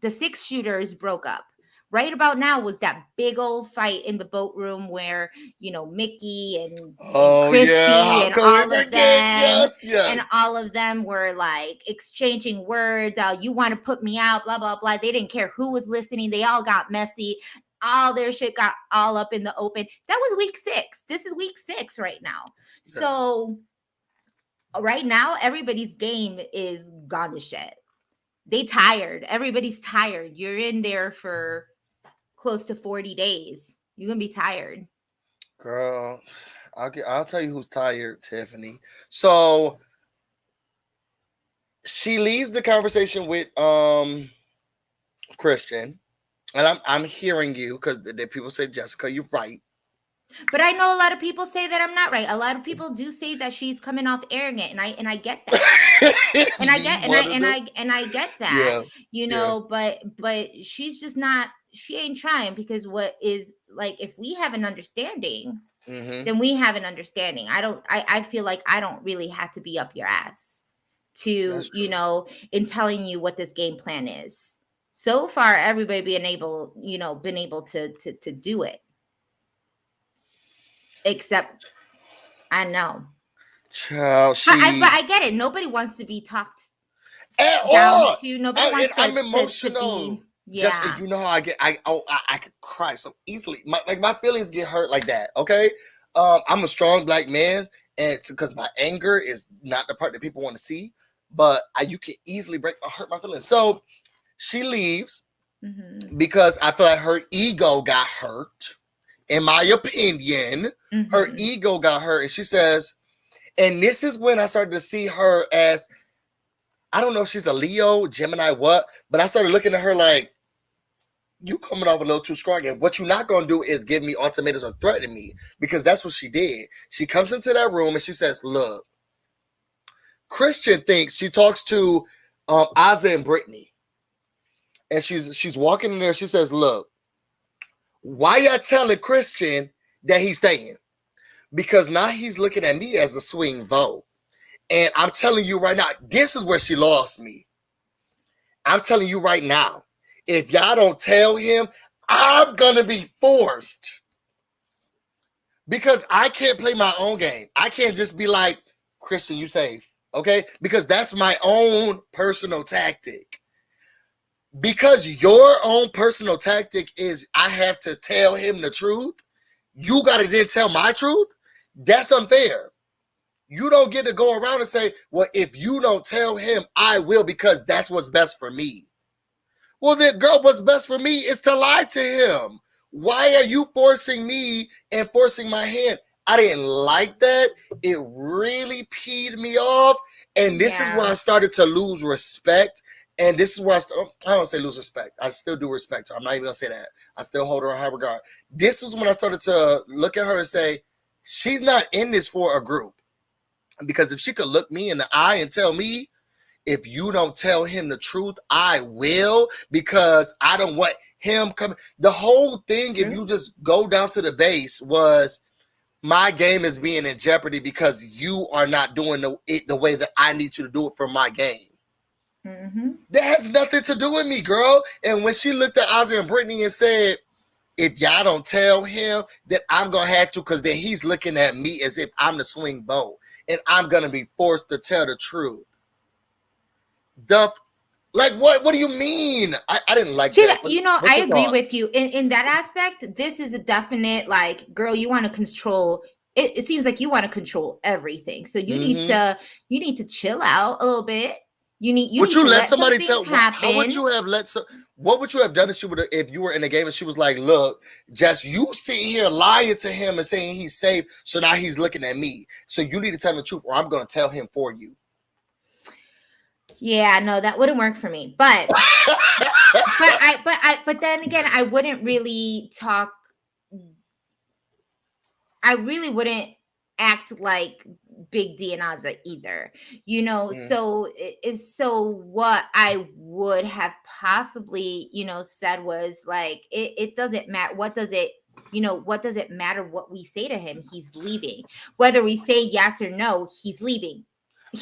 S3: 6 shooters broke up. Right about now was that big old fight in the boat room where, Mickey and Christy and all of them, and all of them were like exchanging words. You want to put me out, blah, blah, blah. They didn't care who was listening. They all got messy. All their shit got all up in the open. That was week 6. This is week 6 right now. So right now, everybody's game is gone to shit. They tired. Everybody's tired. You're in there for close to 40 days. You're gonna be tired.
S1: Girl, I'll tell you who's tired, Tiffany. So she leaves the conversation with Christian, and I'm hearing you because the people say, Jessica, you're right.
S3: But I know a lot of people say that I'm not right. A lot of people do say that she's coming off arrogant, and I get that. And I get I get that.
S1: Yeah.
S3: But she's just not, she ain't trying, because what is, like, if we have an understanding, then we have an understanding. I feel like I don't really have to be up your ass to, in telling you what this game plan is. So far, everybody been able to do it. Except, I know.
S1: Child,
S3: but I get it. Nobody wants to be talked
S1: at
S3: down
S1: all.
S3: to. Nobody wants
S1: I'm emotional.
S3: Yeah.
S1: Just, you know how I get. I could cry so easily. My feelings get hurt like that. Okay, I'm a strong black man, and it's because my anger is not the part that people want to see. But you can easily hurt my feelings. So she leaves because I feel like her ego got hurt. In my opinion, her ego got hurt. And she says, and this is when I started to see her as, I don't know if she's a Leo, Gemini, what, but I started looking at her like, you coming off a little too strong. And what you're not going to do is give me ultimatums or threaten me, because that's what she did. She comes into that room and she says, look, Christian thinks, she talks to Ozzy and Brittany. And she's walking in there. She says, look, why y'all telling Christian that he's staying? Because now he's looking at me as the swing vote. And I'm telling you right now, this is where she lost me. I'm telling you right now, if y'all don't tell him, I'm going to be forced. Because I can't play my own game. I can't just be like, Christian, you safe. Okay? Because that's my own personal tactic. Because your own personal tactic is I have to tell him the truth, you got to then tell my truth. That's unfair. You don't get to go around and say, well, if you don't tell him, I will, because that's what's best for me. Well, then, girl, what's best for me is to lie to him. Why are you forcing me and forcing my hand? I didn't like that. It really peed me off. And this is where I started to lose respect. And this is where I don't say lose respect. I still do respect her. I'm not even going to say that. I still hold her in high regard. This is when I started to look at her and say, she's not in this for a group. Because if she could look me in the eye and tell me, if you don't tell him the truth, I will, because I don't want him coming. The whole thing, if you just go down to the base, was my game is being in jeopardy because you are not doing it the way that I need you to do it for my game. That has nothing to do with me, girl. And when she looked at Ozzy and Brittany and said, if y'all don't tell him, then I'm going to have to, because then he's looking at me as if I'm the swing vote. And I'm going to be forced to tell the truth. What do you mean? I didn't like that.
S3: I agree with you. In that aspect, this is a definite, like, girl, you want to control. It seems like you want to control everything. So you need to chill out a little bit. Would you let somebody tell?
S1: How would you have what would you have done if you were in a game and she was like, look, Jess, you sitting here lying to him and saying he's safe, so now he's looking at me. So you need to tell him the truth, or I'm going to tell him for you.
S3: Yeah, no, that wouldn't work for me. But but then again, I wouldn't really talk. I really wouldn't act like Big D and Ozzy either, so what I would have possibly, said was like, it doesn't matter. What does it matter what we say to him? He's leaving. Whether we say yes or no, he's leaving.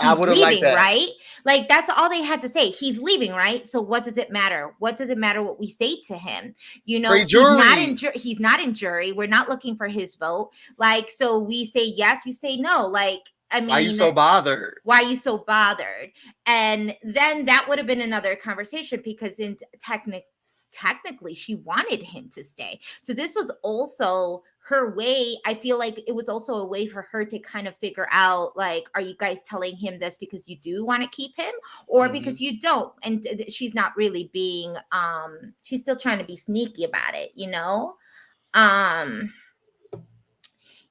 S3: I would have liked that. Right? Like, that's all they had to say. He's leaving, right? So what does it matter? What does it matter what we say to him? He's not in jury. We're not looking for his vote. Like, so we say yes, you say no. Like, I mean,
S1: why are you so bothered?
S3: And then that would have been another conversation, because in technically she wanted him to stay. So this was also her way. I feel like it was also a way for her to kind of figure out, like, are you guys telling him this because you do want to keep him, or because you don't? And she's not really being, she's still trying to be sneaky about it,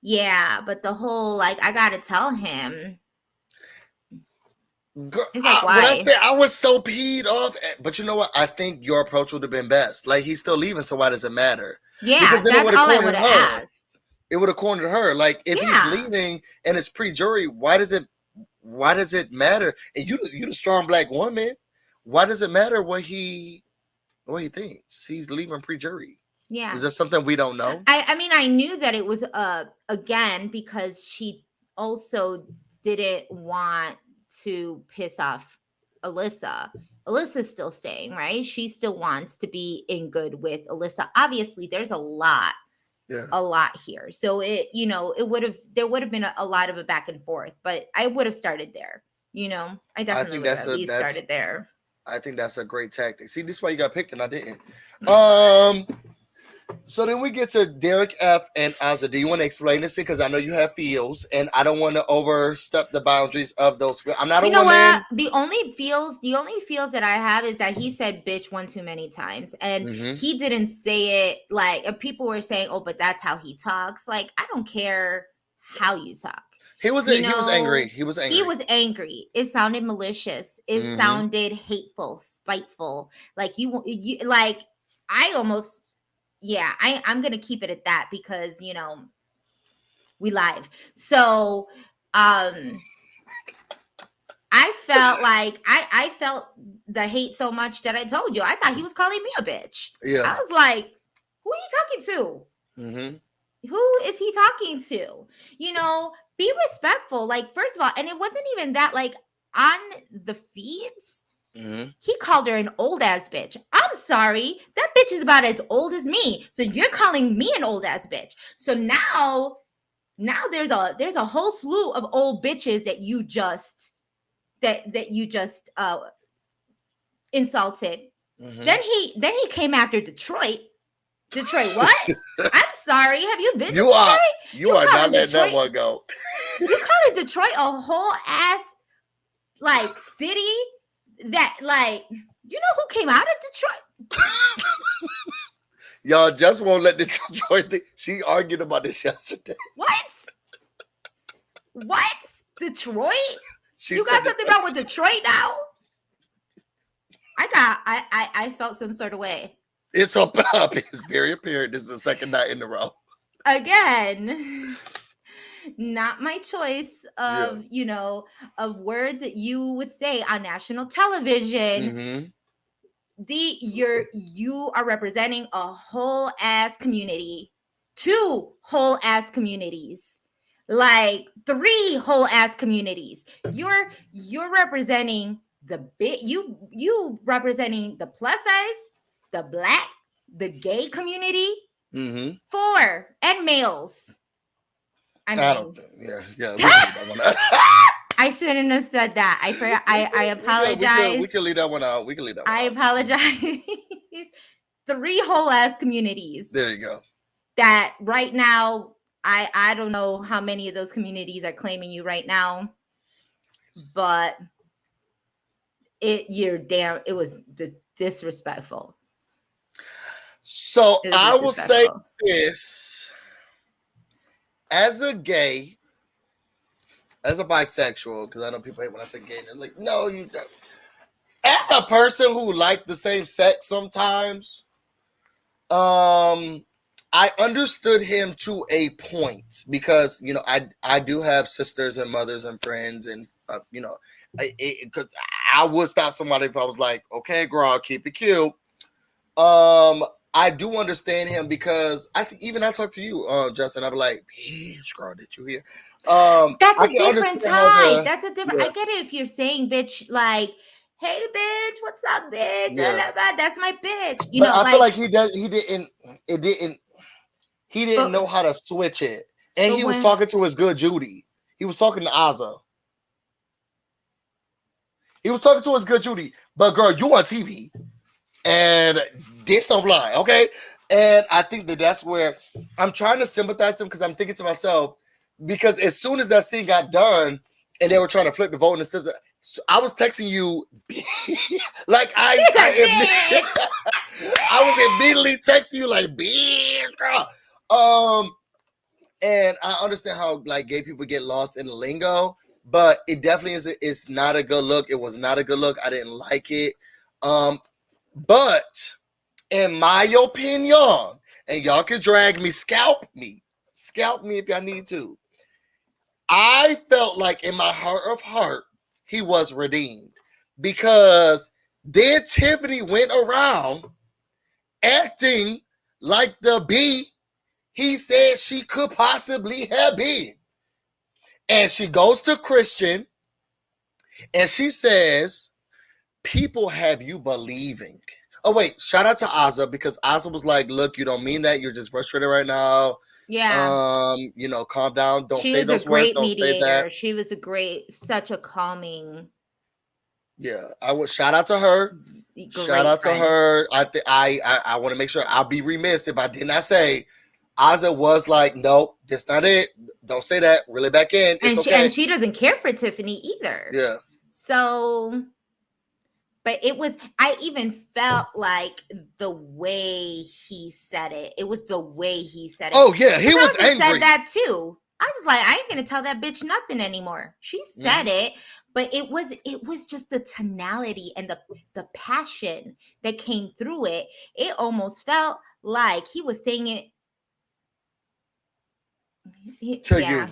S3: Yeah, but the whole like I gotta tell him.
S1: Girl,
S3: It's like
S1: when I
S3: why?
S1: say I was so peed off, but you know what? I think your approach would have been best. Like he's still leaving, so why does it matter?
S3: Yeah,
S1: Because then it
S3: that's
S1: would have
S3: all I would
S1: cornered
S3: have
S1: her.
S3: asked.
S1: It would have cornered her. Like if he's
S3: Yeah.
S1: leaving and it's pre-jury, why does it matter? And you the strong black woman. Why does it matter what he thinks? He's leaving pre-jury.
S3: Yeah.
S1: Is there something we don't know?
S3: I mean, I knew that it was again because she also didn't want to piss off Alyssa. Alyssa's still staying, right? She still wants to be in good with Alyssa. Obviously, there's a lot here. So it, there would have been a lot of a back and forth, but I would have started there. I definitely would have at least started there.
S1: I think that's a great tactic. See, this is why you got picked and I didn't. So then we get to Derek F and Azza. Do you want to explain this? Because I know you have feels, and I don't want to overstep the boundaries of those. I'm not a woman.
S3: What? The only feels that I have is that he said "bitch" one too many times, and he didn't say it. Like people were saying, "Oh, but that's how he talks." Like I don't care how you talk.
S1: He was angry. He was
S3: angry. It sounded malicious. It sounded hateful, spiteful. Like you like I almost. Yeah, I'm gonna keep it at that because we live. So I felt like I felt the hate so much that I told you I thought he was calling me a bitch.
S1: Yeah,
S3: I was like, who are you talking to? Who is he talking to? Be respectful. Like first of all, and it wasn't even that. Like on the feeds. He called her an old ass bitch. I'm sorry. That bitch is about as old as me. So you're calling me an old ass bitch. So now there's a whole slew of old bitches that you just insulted. Then he came after Detroit. Detroit, what? I'm sorry. Have you been to Detroit?
S1: You are not letting that one go.
S3: You calling Detroit a whole ass like city? That like who came out of Detroit?
S1: Y'all just won't let this Detroit thing. She argued about this yesterday.
S3: What? Detroit? You got something wrong with Detroit now? I felt some sort of way.
S1: It's up. It's very apparent. This is the second night in a row.
S3: Again. Not my choice of of words that you would say on national television. You are representing a whole ass community, 2 whole ass communities, like 3 whole ass communities. You're representing you representing the plus size, the black, the gay community, 4 and males. I don't think. Yeah. I shouldn't have said that. I apologize.
S1: We can leave that one out.
S3: I apologize. 3 whole ass communities.
S1: There you go.
S3: That right now, I don't know how many of those communities are claiming you right now, but it was disrespectful.
S1: So I will say this. As a gay, as a bisexual, because I know people hate when I say gay, they're like, no, you don't. As a person who likes the same sex sometimes, I understood him to a point because, I do have sisters and mothers and friends and, because I would stop somebody if I was like, okay, girl, keep it cute. I do understand him because I think even I talk to you, Justin. I'd be like, "Bitch, girl, did you hear?"
S3: That's a different type. That's a different. Yeah. I get it if you're saying bitch, like, "Hey, bitch, what's up, bitch?" Yeah. That's my bitch.
S1: I feel like he didn't know how to switch it, and he was talking to his good Judy. He was talking to Azza. But girl, you on TV. And this don't fly, okay? And I think that's where I'm trying to sympathize with him because I'm thinking to myself, because as soon as that scene got done and they were trying to flip the vote and stuff, so I was texting you like I was immediately texting you like, bitch, girl. And I understand how like gay people get lost in the lingo, but it definitely is. It's not a good look. It was not a good look. I didn't like it. But in my opinion, and y'all can drag me, scalp me if y'all need to. I felt like in my heart of heart, he was redeemed because then Tiffany went around acting like the B he said she could possibly have been. And she goes to Christian and she says, people have you believing. Oh, wait, shout out to Azza because Azza was like, look, you don't mean that. You're just frustrated right now.
S3: Yeah.
S1: Calm down. Don't
S3: she
S1: say
S3: was
S1: those
S3: a great
S1: words. Don't say
S3: mediator.
S1: that.
S3: She was such a calming.
S1: Yeah, I would shout out to her. Shout out to her. I want to make sure I'll be remiss if I did not say Azza was like, nope, that's not it. Don't say that. Reel it back in. It's okay.
S3: And she doesn't care for Tiffany either.
S1: Yeah.
S3: So, but I even felt like the way he said it. It was the way he said it.
S1: Oh, yeah. He was angry.
S3: Said that too. I was like, I ain't going to tell that bitch nothing anymore. She said it, but it was just the tonality and the passion that came through it. It almost felt like he was saying it
S1: to you.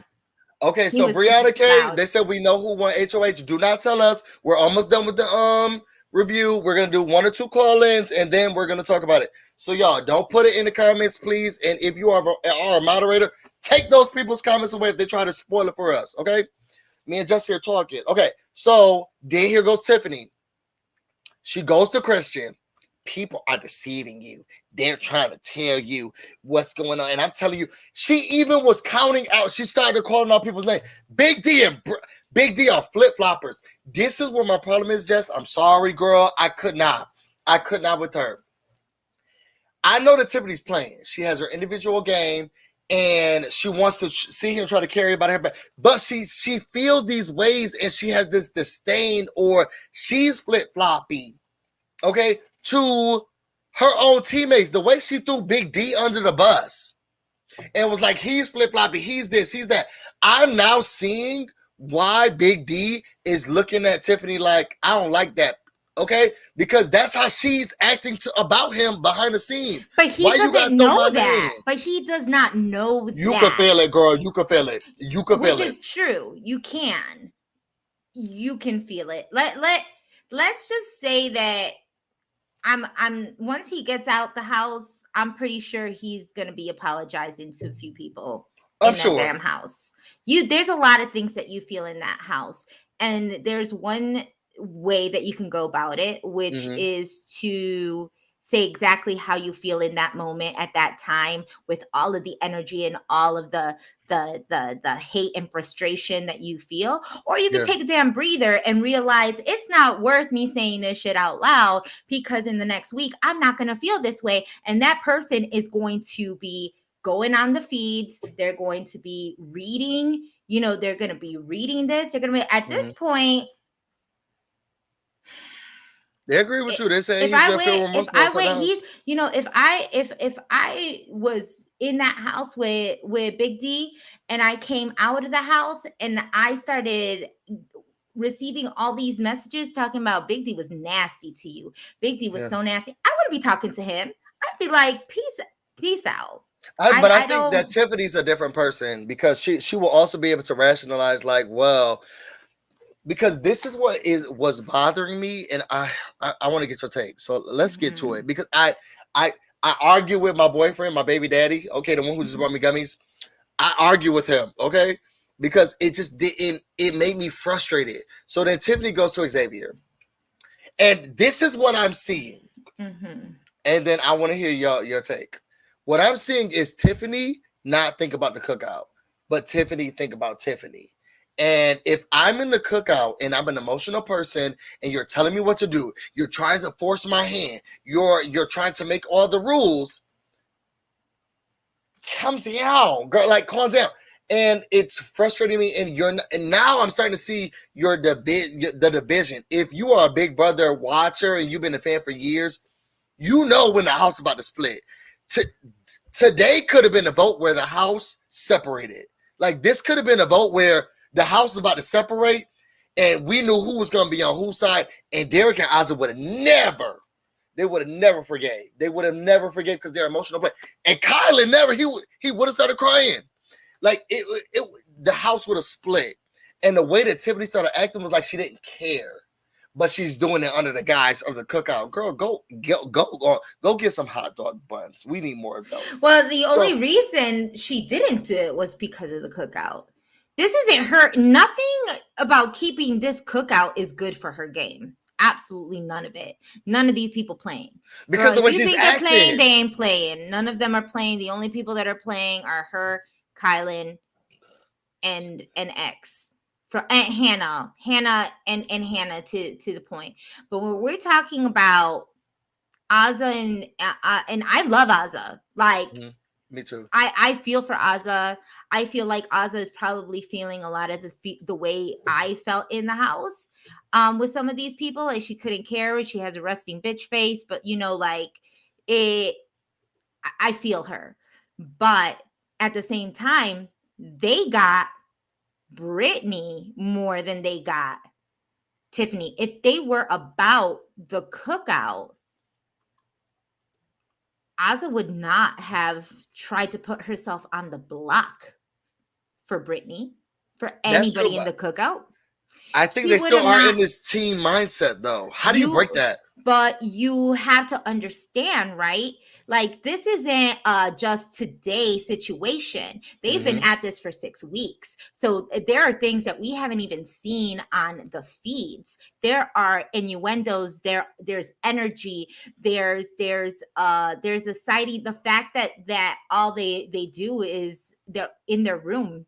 S1: Okay, so Brianna K, they said we know who won HOH. Do not tell us. We're almost done with the review. We're gonna do 1 or 2 call-ins and then we're gonna talk about it. So y'all don't put it in the comments, please. And if you are a moderator, take those people's comments away if they try to spoil it for us. Okay, me and Jess here talking. Okay, so then here goes Tiffany. She goes to Christian. People are deceiving you. They're trying to tell you what's going on. And I'm telling you, she even was counting out. She started calling out people's name. Big D are flip-floppers. This is where my problem is, Jess. I'm sorry, girl. I could not with her. I know that Tiffany's playing. She has her individual game, and she wants to see him try to carry it by her back. But she feels these ways, and she has this disdain, or she's flip-floppy. Okay? To her own teammates, the way she threw Big D under the bus and was like, he's flip-floppy, he's this, he's that. I'm now seeing why Big D is looking at Tiffany like, I don't like that. Okay? Because that's how she's acting about him behind the scenes.
S3: But he doesn't know that. But he does not know that.
S1: You can feel it, girl. You can feel it. You can feel it.
S3: Which is true. You can. You can feel it. Let's just say that I'm once he gets out the house, I'm pretty sure he's gonna be apologizing to a few people in that damn house. There's a lot of things that you feel in that house, and there's one way that you can go about it, which is to say exactly how you feel in that moment at that time, with all of the energy and all of the hate and frustration that you feel. Or you can take a damn breather and realize it's not worth me saying this shit out loud, because in the next week I'm not going to feel this way, and that person is going to be going on the feeds. They're going to be reading, they're going to be reading this. They're going to be at this point.
S1: They agree with you. They say he's gonna feel remorseful.
S3: If I was in that house with Big D and I came out of the house and I started receiving all these messages talking about Big D was nasty to you. Big D was so nasty. I wouldn't be talking to him. I'd be like, peace out.
S1: I think that Tiffany's a different person, because she will also be able to rationalize, like, well, because this is what was bothering me, and I want to get your take. So let's get to it, because I argue with my boyfriend, my baby daddy, okay, the one who just brought me gummies. I argue with him, okay, because it made me frustrated. So then Tiffany goes to Xavier, and this is what I'm seeing. And then I want to hear your take. What I'm seeing is Tiffany not think about the cookout, but Tiffany think about Tiffany. And if I'm in the cookout and I'm an emotional person and you're telling me what to do, you're trying to force my hand, you're trying to make all the rules, calm down, girl, like calm down. And it's frustrating me. And now I'm starting to see the division. If you are a Big Brother watcher and you've been a fan for years, you know when the house is about to split. today could have been a vote where the House separated. Like this could have been a vote where the House was about to separate, and we knew who was going to be on whose side. And Derek and Ozzy would have never. They would have never forgave. They would have never forgave because they're emotional. And Kylan never. He would have started crying. Like the House would have split. And the way that Tiffany started acting was like she didn't care. But she's doing it under the guise of the cookout. Girl, go get some hot dog buns. We need more of those.
S3: Well, the only reason she didn't do it was because of the cookout. This isn't her. Nothing about keeping this cookout is good for her game. Absolutely none of it. None of these people playing.
S1: Because the way she's acting.
S3: They're playing, they ain't playing. None of them are playing. The only people that are playing are her, Kylan, and X. For Hannah and Hannah to the point. But when we're talking about Azah and I love Azah. Like
S1: me too.
S3: I feel for Azah. I feel like Azah is probably feeling a lot of the way I felt in the house with some of these people. Like she couldn't care. She has a resting bitch face, but like it. I feel her, but at the same time, they got Brittany more than they got Tiffany. If they were about the cookout, Azah would not have tried to put herself on the block for Brittany, for anybody in the cookout.
S1: I think they still are in this team mindset, though. How do you break that?
S3: But you have to understand, right? Like, this isn't just today's situation. They've been at this for 6 weeks. So there are things that we haven't even seen on the feeds. There are innuendos. There's energy. There's a siding. The fact that all they do is they're in their room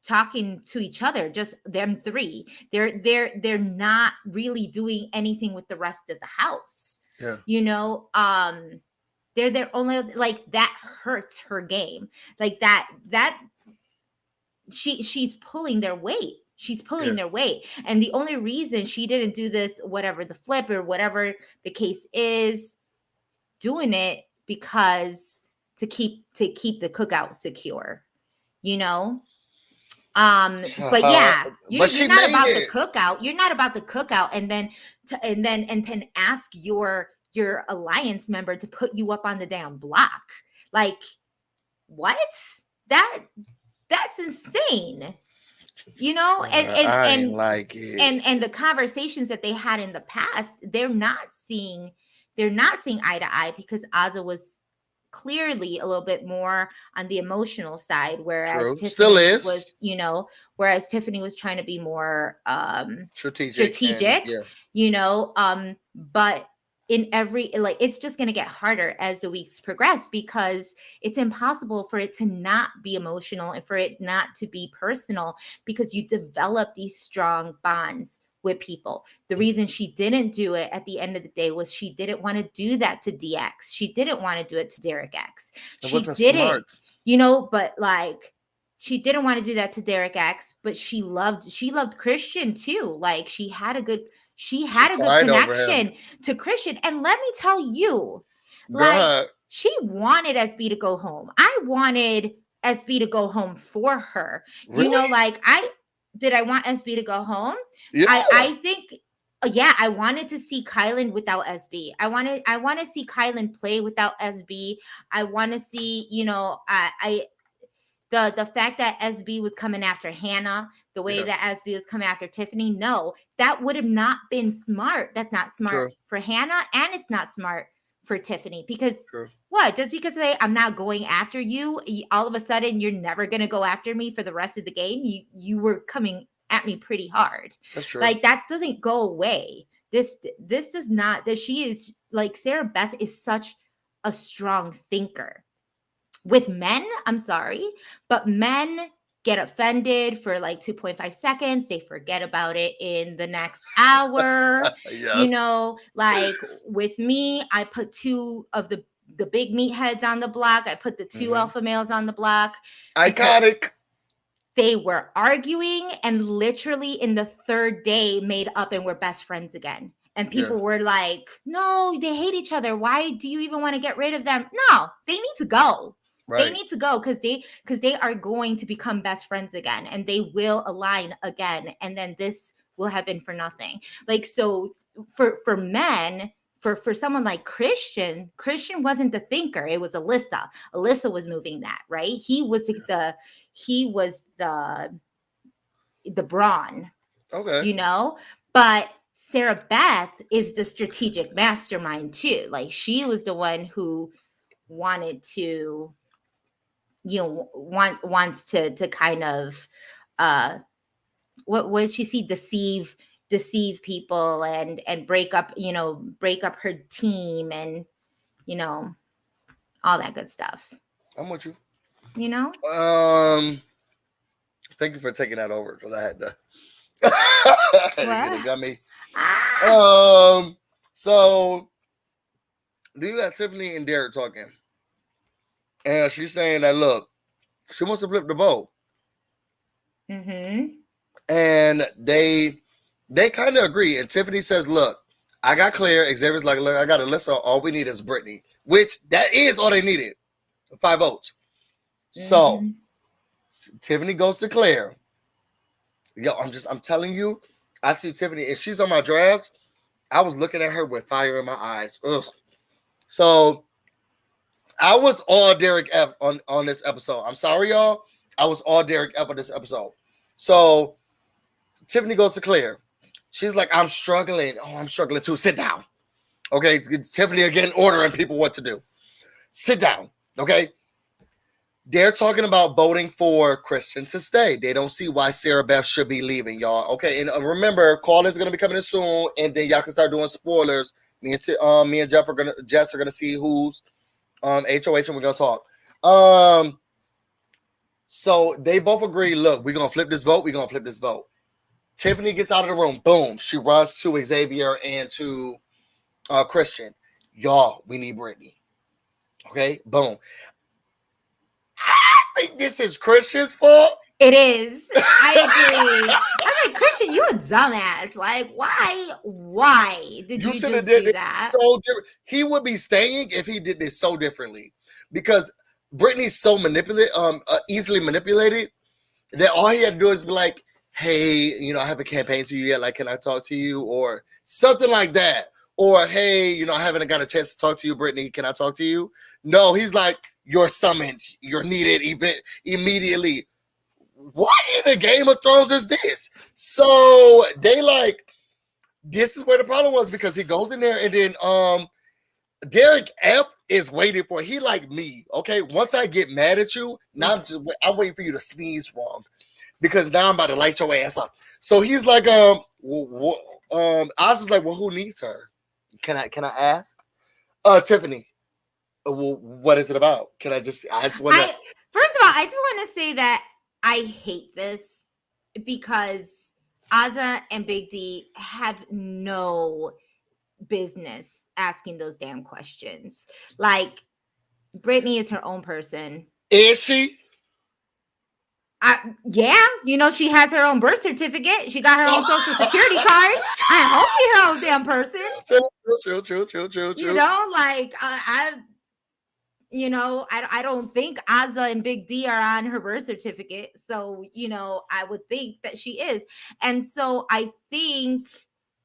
S3: talking to each other, just them three. They're not really doing anything with the rest of the house. Yeah. They're their only, like, that hurts her game. Like that she's pulling their weight. She's pulling their weight. And the only reason she didn't do this, whatever the flip or whatever the case is, doing it because to keep the cookout secure, but yeah, you're not about the cookout. You're not about the cookout, and then ask your alliance member to put you up on the damn block. Like, what? That's insane. And
S1: I ain't like it.
S3: And the conversations that they had in the past, they're not seeing eye to eye because Azah was clearly a little bit more on the emotional side, whereas Tiffany whereas Tiffany was trying to be more strategic. But in every, like, it's just going to get harder as the weeks progress because it's impossible for it to not be emotional and for it not to be personal because you develop these strong bonds with people. The reason she didn't do it at the end of the day was she didn't want to do that to DX. She didn't want to do it to Derek X.
S1: It wasn't smart.
S3: But like, she didn't want to do that to Derek X, but she loved Christian too. Like, she had a good connection to Christian. And let me tell you, like, she wanted SB to go home. I wanted SB to go home for her.
S1: Really?
S3: Did I want SB to go home?
S1: Yeah.
S3: I think, I wanted to see Kylan without SB. I want to see Kylan play without SB. I want to see, the fact that SB was coming after Hannah, the way that SB was coming after Tiffany. No, that would have not been smart. That's not smart for Hannah, and it's not smart for Tiffany because just because I'm not going after you, all of a sudden you're never going to go after me for the rest of the game. You were coming at me pretty hard.
S1: That's true.
S3: Like, that doesn't go away. This does not. That she is, like, Sarah Beth is such a strong thinker. With men, I'm sorry, but men get offended for like 2.5 seconds. They forget about it in the next hour.
S1: Yes.
S3: Like with me, I put 2 of the big meatheads on the block. I put the 2 alpha males on the block.
S1: Iconic.
S3: They were arguing and literally in the 3rd day made up and were best friends again. And people were like, no, they hate each other. Why do you even want to get rid of them? No, they need to go.
S1: Right.
S3: They need to go because they are going to become best friends again, and they will align again, and then this will have been for nothing. Like, so for men, for someone like Christian wasn't the thinker. It was Alyssa. Alyssa was moving that, right? He was the brawn.
S1: Okay.
S3: You know, but Sarah Beth is the strategic mastermind too. Like, she was the one who wanted to, wants to kind of what was she see deceive people and break up her team, and all that good stuff.
S1: I'm with you. Thank you for taking that over, because I had to. Got me. So do you got Tiffany and Derek talking? And she's saying that, look, she wants to flip the vote.
S3: Mm-hmm.
S1: And they kind of agree. And Tiffany says, look, I got Claire. Xavier's like, look, I got Alyssa. All we need is Brittany, which that is all they needed. 5 votes. So Tiffany goes to Claire. Yo, I'm telling you, I see Tiffany, and she's on my draft. I was looking at her with fire in my eyes. Ugh. So I was all Derek F on this episode. I'm sorry, y'all. I was all Derek F on this episode. So Tiffany goes to Claire. She's like, I'm struggling. Oh, I'm struggling too. Sit down. Okay. Tiffany again ordering people what to do. Sit down. Okay. They're talking about voting for Christian to stay. They don't see why Sarah Beth should be leaving, y'all. Okay, and remember, call is going to be coming in soon, and then y'all can start doing spoilers. Me and Jess are gonna see who's HOH, and we're gonna talk. So they both agree. Look, we're gonna flip this vote. We're gonna flip this vote. Tiffany gets out of the room. Boom, she runs to Xavier and to Christian. Y'all, we need Brittany. Okay, boom. I think this is Christian's fault.
S3: It is. I agree. I'm like, Christian, you a dumbass. Like, why did you just do that?
S1: So different. He would be staying if he did this so differently, because Brittany's so easily manipulated that all he had to do is be like, hey, I haven't campaigned to you yet. Like, can I talk to you? Or something like that. Or, hey, I haven't got a chance to talk to you, Brittany. Can I talk to you? No, he's like, you're summoned. You're needed immediately. What in the Game of Thrones is this? So they this is where the problem was, because he goes in there and then Derek F is waiting for, he like me. Okay, once I get mad at you, now I'm waiting for you to sneeze wrong, because now I'm about to light your ass up. So he's like, Oz is like, well, who needs her? Can I ask? Tiffany. Well, what is it about? I just want to.
S3: First of all, I just want to say that I hate this, because Azza and Big D have no business asking those damn questions. Like, Brittany is her own person.
S1: Is she?
S3: Yeah, she has her own birth certificate. She got her own social security card. I hope she's her own damn person. True. I don't think Azza and Big D are on her birth certificate. So, I would think that she is. And so I think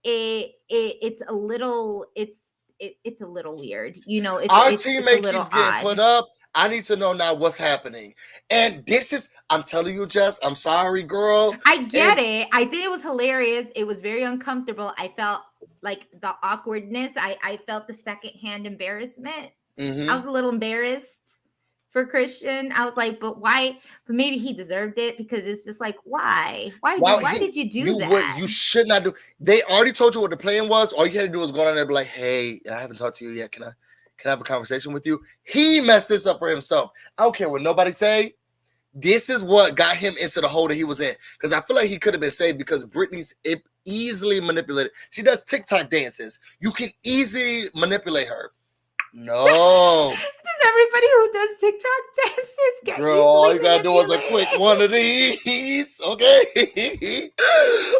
S3: it's a little weird.
S1: Our teammate keeps getting put up. I need to know now what's happening. And this is, I'm telling you, Jess, I'm sorry, girl.
S3: I get it. I think it was hilarious. It was very uncomfortable. I felt like the awkwardness. I felt the secondhand embarrassment. I was a little embarrassed for Christian. I was like, but why? But maybe he deserved it, because it's just like, why? Why did you do that?
S1: You should not do. They already told you what the plan was. All you had to do was go down there and be like, hey, I haven't talked to you yet. Can I have a conversation with you? He messed this up for himself. I don't care what nobody say. This is what got him into the hole that he was in. Because I feel like he could have been saved, because Brittany's easily manipulated. She does TikTok dances. You can easily manipulate her. No.
S3: Does everybody who does TikTok dances get
S1: Girl, all you gotta do is a quick one of these, okay?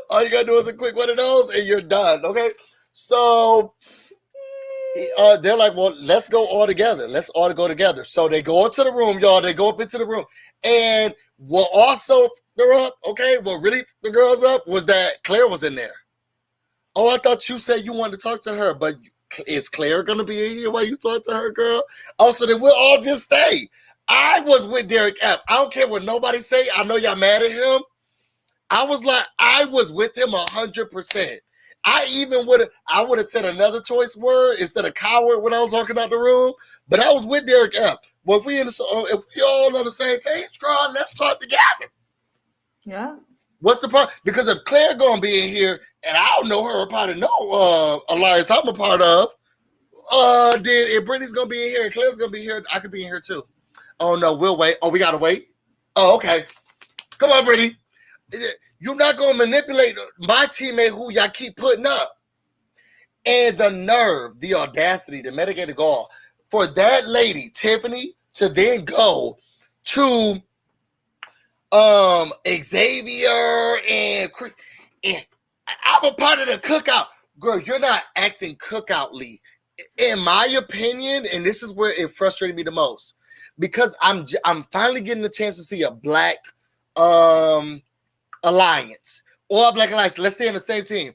S1: All you gotta do is a quick one of those and you're done, okay? So They're like, well, let's go all together. Let's all go together. So they go into the room, y'all. They go up into the room. And what also they're up, okay, what really the girls up was that Claire was in there. Oh, I thought you said you wanted to talk to her, but is Claire going to be in here while you talk to her, girl? Oh, so then we'll all just stay. I was with Derek F. I don't care what nobody say. I know y'all mad at him. I was with him 100%. I would have said another choice word instead of coward when I was walking out the room, but I was with Derek F. Well, if we all on the same page, girl, let's talk together.
S3: Yeah.
S1: What's the problem? Because if Claire gonna be in here and I don't know her, part of no alliance I'm a part of, then if Brittany's gonna be in here and Claire's gonna be here, I could be in here too. Oh no, we'll wait. Oh, we gotta wait. Oh, okay. Come on, Brittany. You're not going to manipulate my teammate who y'all keep putting up. And the nerve, the audacity, the mitigated gall for that lady, Tiffany, to then go to Xavier and Chris. And I'm a part of the cookout. Girl, you're not acting cookoutly. In my opinion, and this is where it frustrated me the most, because I'm finally getting a chance to see a black alliance, all black alliance. Let's stay on the same team,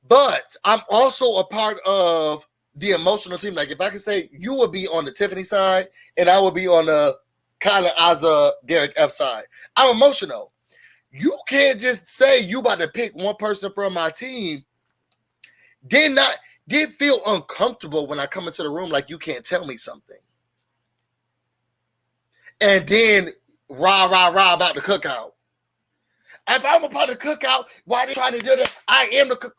S1: but I'm also a part of the emotional team. Like if I could say, you would be on the Tiffany side and I would be on the Kyla, Azza, Derek F side. I'm emotional. You can't just say you about to pick one person from my team, did feel uncomfortable when I come into the room like you can't tell me something, and then rah about the cookout. If I'm a part of the cookout, why are they trying to do this? I am the cook.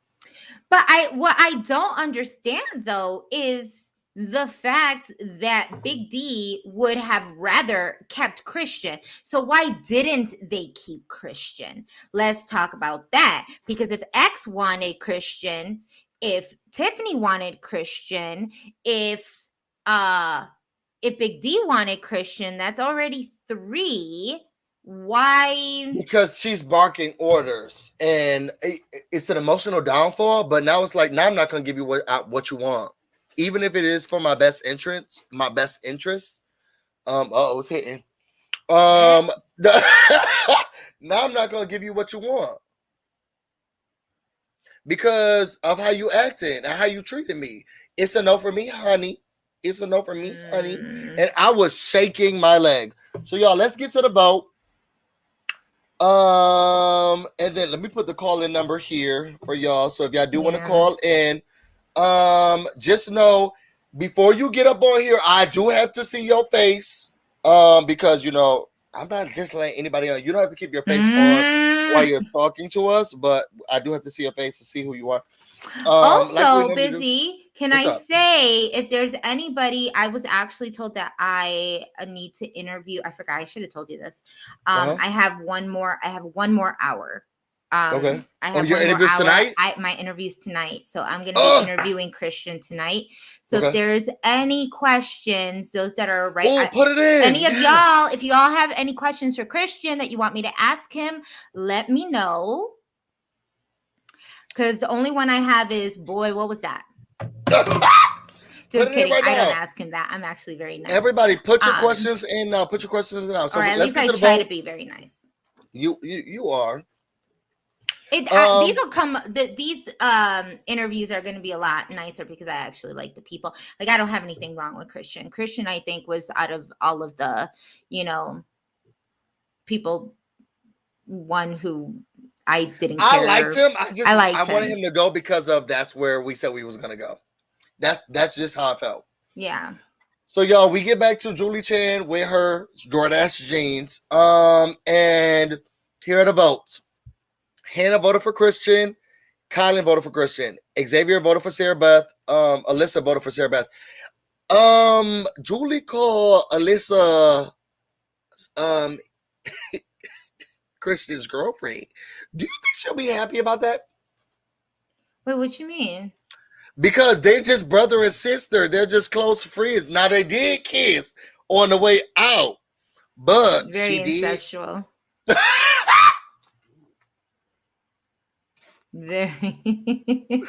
S3: But what I don't understand though is the fact that Big D would have rather kept Christian. So why didn't they keep Christian? Let's talk about that. Because if X wanted Christian, if Tiffany wanted Christian, if Big D wanted Christian, that's already 3. Why?
S1: Because she's barking orders, and it's an emotional downfall. But now it's like, now I'm not going to give you what you want, even if it is for my best interest. It's hitting. Now I'm not going to give you what you want because of how you acted and how you treated me. It's a no for me, honey. It's a no for me, honey. And I was shaking my leg. So y'all, let's get to the vote. And then let me put the call-in number here for y'all. So if y'all do want to call in, just know before you get up on here, I do have to see your face. Because I'm not just letting anybody on. You don't have to keep your face on while you're talking to us, but I do have to see your face to see who you are.
S3: Also, Busy, can I say if there's anybody, I was actually told that I need to interview. I forgot. I should have told you this. I have one more hour.
S1: Okay.
S3: I have
S1: your interviews tonight?
S3: My interview's tonight. So I'm going to be interviewing Christian tonight. So if there's any questions, those that are right.
S1: Put it in.
S3: Any of y'all, if y'all have any questions for Christian that you want me to ask him, let me know. Because the only one I have is, boy, what was that? Just kidding. Right I don't ask him that. I'm actually very nice.
S1: Everybody, put your questions in now. Put your questions in now. So
S3: at least I try to be very nice.
S1: You are.
S3: These will come. These interviews are going to be a lot nicer because I actually like the people. Like I don't have anything wrong with Christian. Christian, I think, was out of all of the, people, one who I didn't care. I
S1: liked him. I wanted him to go because of that's where we said we was gonna go. That's just how I felt.
S3: Yeah.
S1: So y'all, we get back to Julie Chan with her DoorDash jeans. And here are the votes. Hannah voted for Christian. Kylan voted for Christian. Xavier voted for Sarah Beth. Alyssa voted for Sarah Beth. Julie called Alyssa Christian's girlfriend. Do you think she'll be happy about that?
S3: Wait, what you mean?
S1: Because they're just brother and sister. They're just close friends. Now they did kiss on the way out, but
S3: very incestual. Very.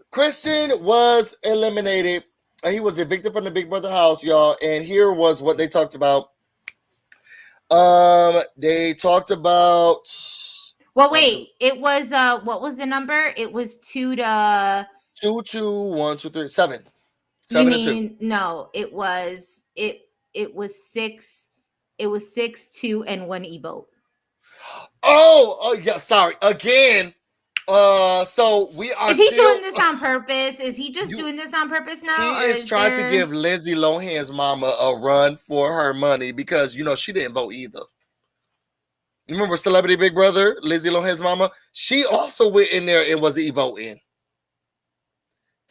S1: Christian was eliminated And he was evicted from the Big Brother house, y'all. And here was what they talked about. They talked about.
S3: Well, wait. It was what was the number? It was 2 to
S1: 2, 2, 1, 2, 3, 7.
S3: You mean no? It was 6. It was 6, 2, and 1 e-vote.
S1: Oh yeah. Sorry again. So we are.
S3: Is he doing this on purpose? Is he just doing this on purpose now?
S1: He is trying to give Lindsay Lohan's mama a run for her money because she didn't vote either. You remember Celebrity Big Brother, Lindsay Lohan's mama? She also went in there and was e-voting.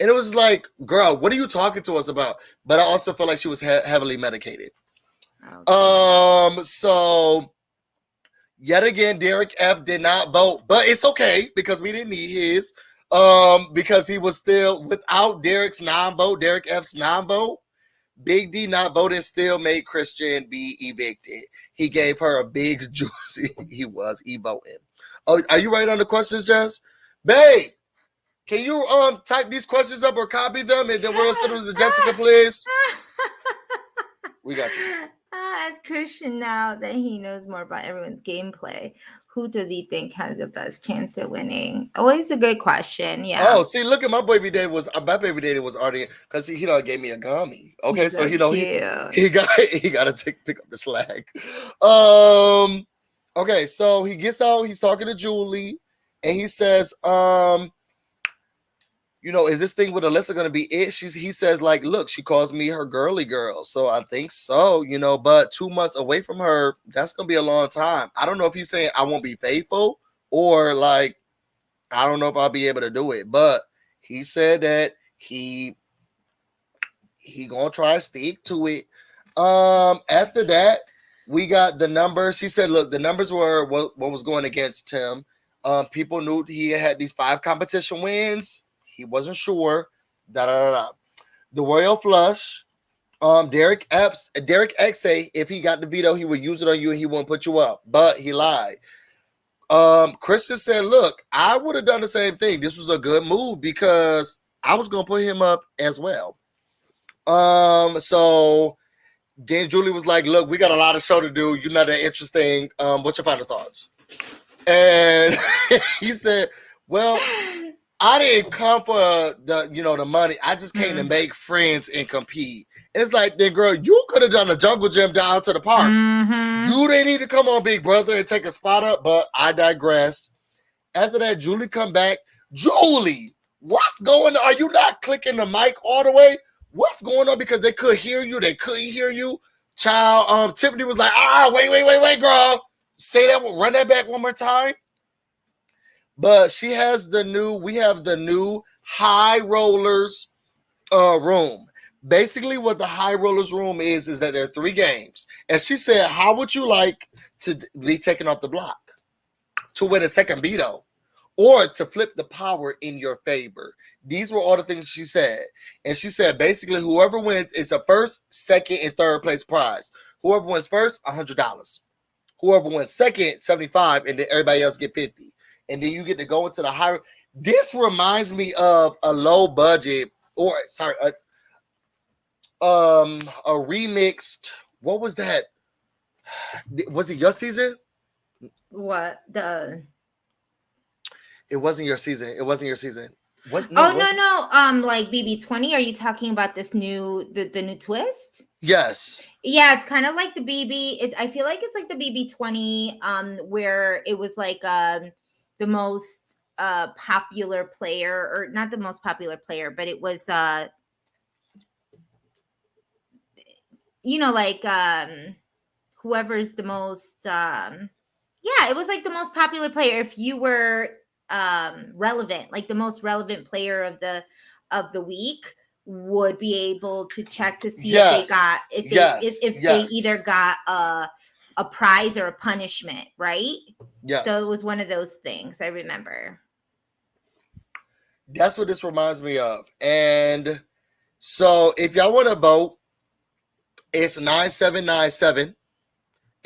S1: And it was like, girl, what are you talking to us about? But I also felt like she was heavily medicated. Okay. So yet again, Derek F did not vote, but it's okay because we didn't need his. Because he was still without Derek's non-vote, Derek F's non-vote. Big D not voting still made Christian be evicted. He gave her a big juicy. He was e-voting. Oh, are you writing on the questions, Jess? Babe, can you type these questions up or copy them and then we'll send them to Jessica, please? We got you.
S3: As Christian, now that he knows more about everyone's gameplay, who does he think has the best chance of winning? Always a good question. Yeah.
S1: Oh, see, look at my baby daddy was already because he gave me a gummy. Okay, so he got to pick up the slack. Okay, so he gets out. He's talking to Julie, and he says, is this thing with Alyssa going to be it? He says, like, look, she calls me her girly girl. So I think so, but 2 months away from her, that's going to be a long time. I don't know if he's saying I won't be faithful or like, I don't know if I'll be able to do it. But he said that he going to try to stick to it. After that, we got the numbers. He said, look, the numbers were what was going against him. People knew he had these 5 competition wins. He wasn't sure. The Royal Flush. Derek X say if he got the veto, he would use it on you and he won't put you up. But he lied. Christian said, look, I would have done the same thing. This was a good move because I was going to put him up as well. So then Julie was like, look, we got a lot of show to do. You're not that interesting. What's your final thoughts? And he said, well, I didn't come for the money. I just came to make friends and compete. And it's like, then girl, you could have done a jungle gym down to the park. Mm-hmm. You didn't need to come on Big Brother and take a spot up, but I digress. After that, Julie come back. Julie, what's going on? Are you not clicking the mic all the way? What's going on? Because they could hear you. They couldn't hear you. Child, Tiffany was like, wait, girl. Say that, run that back one more time. But we have the new High Rollers room. Basically, what the High Rollers room is that there are 3 games. And she said, how would you like to be taken off the block? To win a second veto? Or to flip the power in your favor? These were all the things she said. And she said, basically, whoever wins is a first, second, and third place prize. Whoever wins first, $100. Whoever wins second, $75, and then everybody else get $50. And then you get to go into the higher. This reminds me of a low budget, a remixed. What was that? Was it your season?
S3: What the?
S1: It wasn't your season. It wasn't your season. What?
S3: No. Like BB20. Are you talking about this new the new twist?
S1: Yes.
S3: Yeah, it's kind of like the BB. I feel like it's like the BB20. Where it was like the most popular player, or not the most popular player, but it was whoever's the most it was like the most popular player. If you were relevant, like the most relevant player of the week would be able to check to see if they either got a prize or a punishment, right?
S1: Yes.
S3: So it was one of those things. I remember.
S1: That's what this reminds me of. And so if y'all want to vote, it's 9797.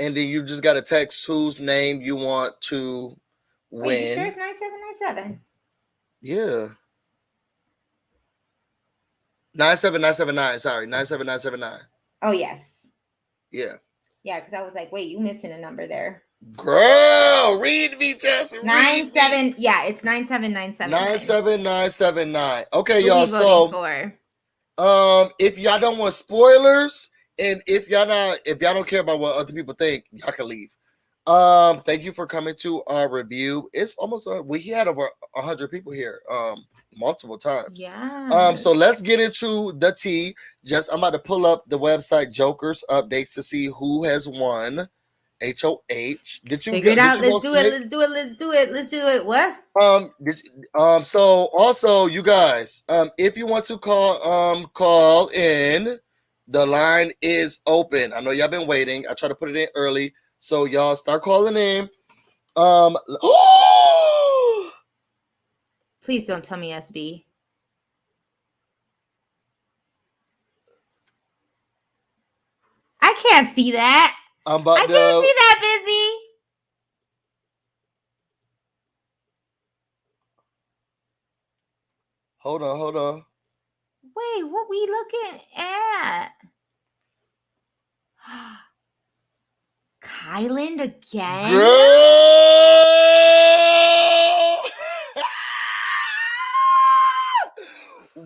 S1: And then you just got to text whose name you want to win.
S3: Wait, you sure it's 9797?
S1: Yeah. 97979. Sorry, 97979.
S3: Oh yes.
S1: Yeah.
S3: Yeah, because I was like, wait, you missing a number there.
S1: Girl, read me, Jess.
S3: 97. Yeah, it's 97979.
S1: 97979. Okay,
S3: Who
S1: y'all.
S3: we voting
S1: So, if y'all don't want spoilers, and if y'all don't care about what other people think, y'all can leave. Thank you for coming to our review. It's almost we had over 100 people here. Multiple times.
S3: Yeah.
S1: So let's get into the tea. Just I'm about to pull up the website Joker's updates to see who has won. HOH. Did you
S3: figure it out?
S1: Let's do
S3: it. What?
S1: So also you guys, if you want to call in, the line is open. I know y'all been waiting. I try to put it in early, so y'all start calling in.
S3: Please don't tell me SB. I can't see that. I can't see that, Busy.
S1: Hold on.
S3: Wait, what we looking at? Kyland again?
S1: Girl!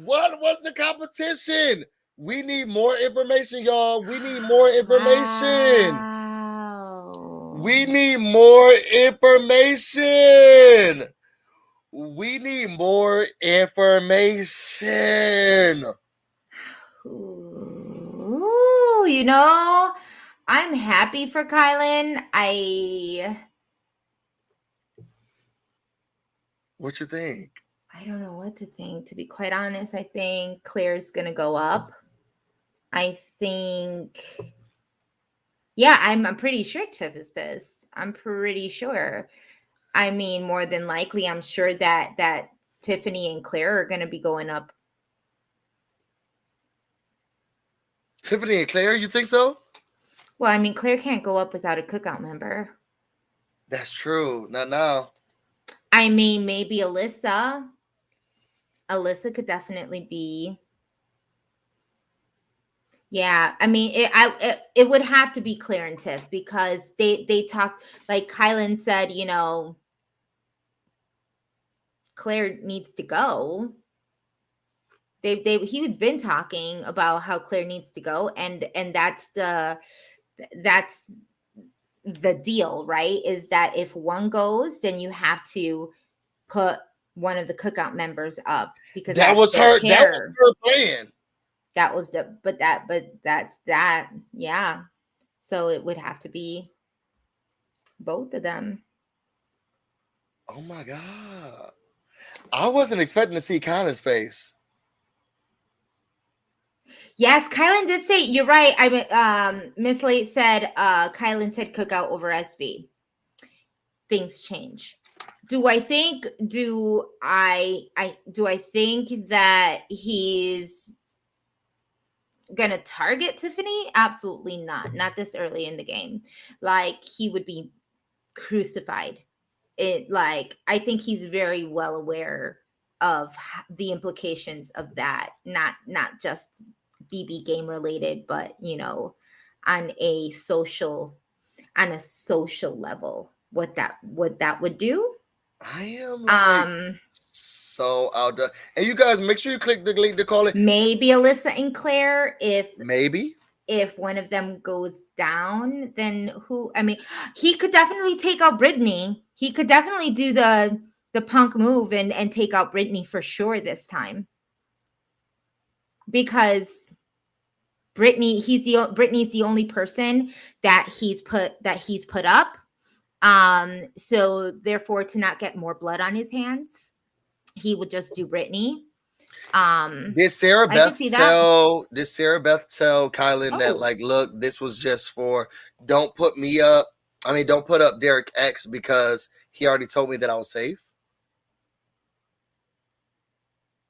S1: What was the competition? We need more information, y'all. We need more information.
S3: Wow.
S1: We need more information. We need more information.
S3: Ooh, you know, I'm happy for Kylan.
S1: What you think?
S3: I don't know what to think. To be quite honest, I think Claire's gonna go up. I think, yeah, I'm pretty sure Tiff is pissed. I'm pretty sure. I mean, more than likely, I'm sure that Tiffany and Claire are gonna be going up.
S1: Tiffany and Claire, you think so?
S3: Well, I mean, Claire can't go up without a cookout member.
S1: That's true. Not now.
S3: I mean, maybe Alyssa. Alyssa could definitely be. Yeah, I mean, it would have to be Claire and Tiff because they talked, like Kylan said, you know, Claire needs to go. He's been talking about how Claire needs to go, and that's the deal, right? Is that if one goes, then you have to put one of the cookout members up because
S1: that was her plan.
S3: That was that's that. Yeah. So it would have to be both of them.
S1: Oh my God. I wasn't expecting to see Kylan's face.
S3: Yes, Kylan did say, you're right. Miss Late said Kylan said cookout over SB. Things change. Do I think that he's gonna target Tiffany? Absolutely not. Not this early in the game. Like, he would be crucified. I think he's very well aware of the implications of that. Not just BB game related, but you know, on a social level, what that would do.
S1: I am so out there. And you guys, make sure you click the link to call it.
S3: Maybe Alyssa and Claire, if one of them goes down, then who? I mean, he could definitely take out Brittany. He could definitely do the punk move and take out Brittany for sure this time. Because Brittany's the only person that he's put up. So therefore, to not get more blood on his hands, he would just do Brittany.
S1: Did Sarah Beth tell Kylan that, like, look, this was just for, don't put up Derek X because he already told me that I was safe?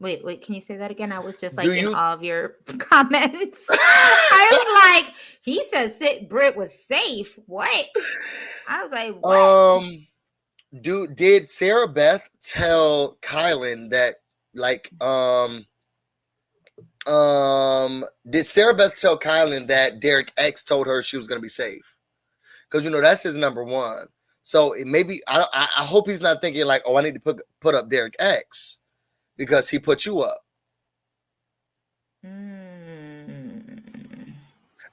S3: Wait, can you say that again? I was just like in all of your comments. I was like, he says Britt was safe. What? I was like, what?
S1: Did Sarah Beth tell Kylan that, like, Did Sarah Beth tell Kylan that Derek X told her she was going to be safe? Because, you know, that's his number one. So maybe, I hope he's not thinking like, oh, I need to put up Derek X because he put you up.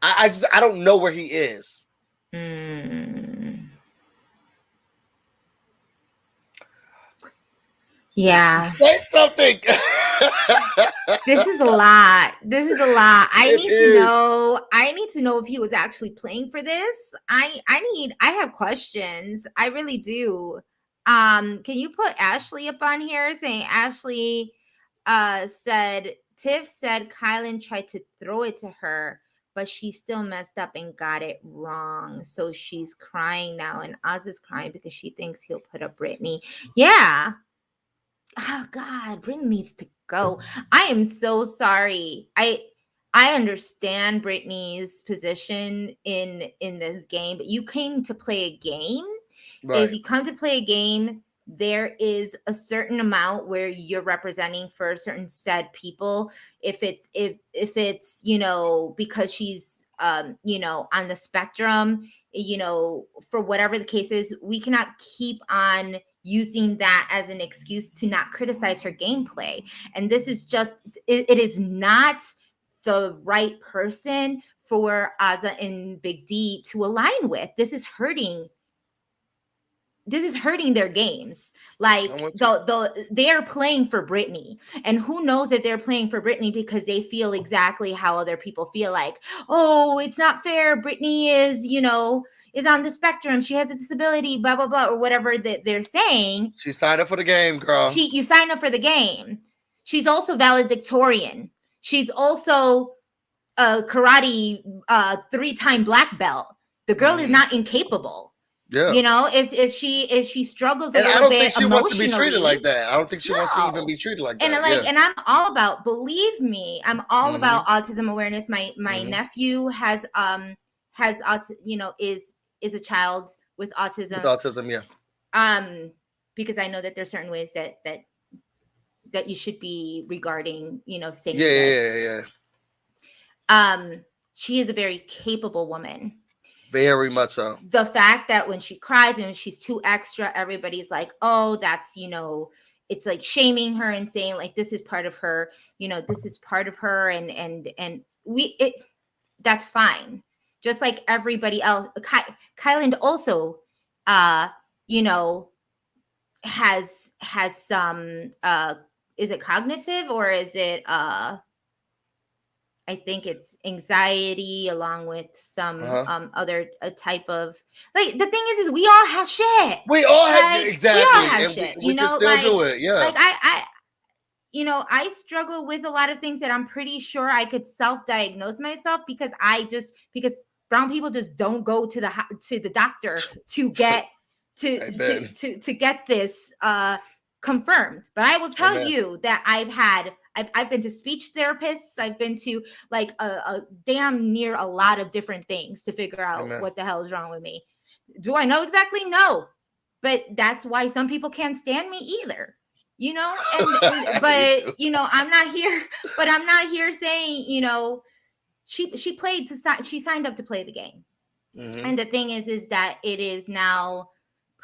S1: I don't know where he is.
S3: Yeah.
S1: Say something.
S3: This is a lot. I need to know if he was actually playing for this. I have questions. I really do. Can you put Ashley up on here saying Ashley said Tiff said Kylan tried to throw it to her, but she still messed up and got it wrong. So she's crying now, and Oz is crying because she thinks he'll put up Brittany. Yeah. Oh God, Brittany needs to go. I am so sorry. I understand Brittany's position in this game, but you came to play a game. Right. If you come to play a game, there is a certain amount where you're representing for a certain said people. If it's you know, because she's you know, on the spectrum, you know, for whatever the case is, we cannot keep on using that as an excuse to not criticize her gameplay. And this is just, it is not the right person for Azah and Big D to align with. This is hurting their games. Like they're playing for Brittany, and who knows if they're playing for Brittany because they feel exactly how other people feel, like, oh, it's not fair. Brittany is, you know, is on the spectrum. She has a disability, blah, blah, blah, or whatever that they're saying.
S1: She signed up for the game, girl.
S3: You signed up for the game. She's also valedictorian. She's also a karate 3-time black belt. The girl is not incapable. Yeah. You know, if she struggles a little bit,
S1: I don't think she wants to be treated like that. I don't think she wants to even be treated like that.
S3: And I'm all about, believe me, I'm all about autism awareness. My nephew has you know, is a child with autism.
S1: Yeah.
S3: Because I know that there's certain ways that you should be regarding, you know, saying
S1: Yeah.
S3: She is a very capable woman.
S1: Very much so.
S3: The fact that when she cries and she's too extra, everybody's like, oh, that's, you know, it's like shaming her and saying like, this is part of her, you know, this is part of her. And that's fine. Just like everybody else. Kylan also, you know, has some, is it cognitive or is it, I think it's anxiety along with some other type of, like, the thing is we all have shit.
S1: We all have, exactly. We all have shit. We can still do it. Yeah.
S3: Like I you know, I struggle with a lot of things that I'm pretty sure I could self-diagnose myself because brown people just don't go to the doctor to get to get this confirmed. But I will tell you that I've been to speech therapists. I've been to like a damn near a lot of different things to figure out what the hell is wrong with me. Do I know exactly? No. But that's why some people can't stand me either. You know, and but you know, I'm not here saying, you know, she signed up to play the game. And the thing is that it is now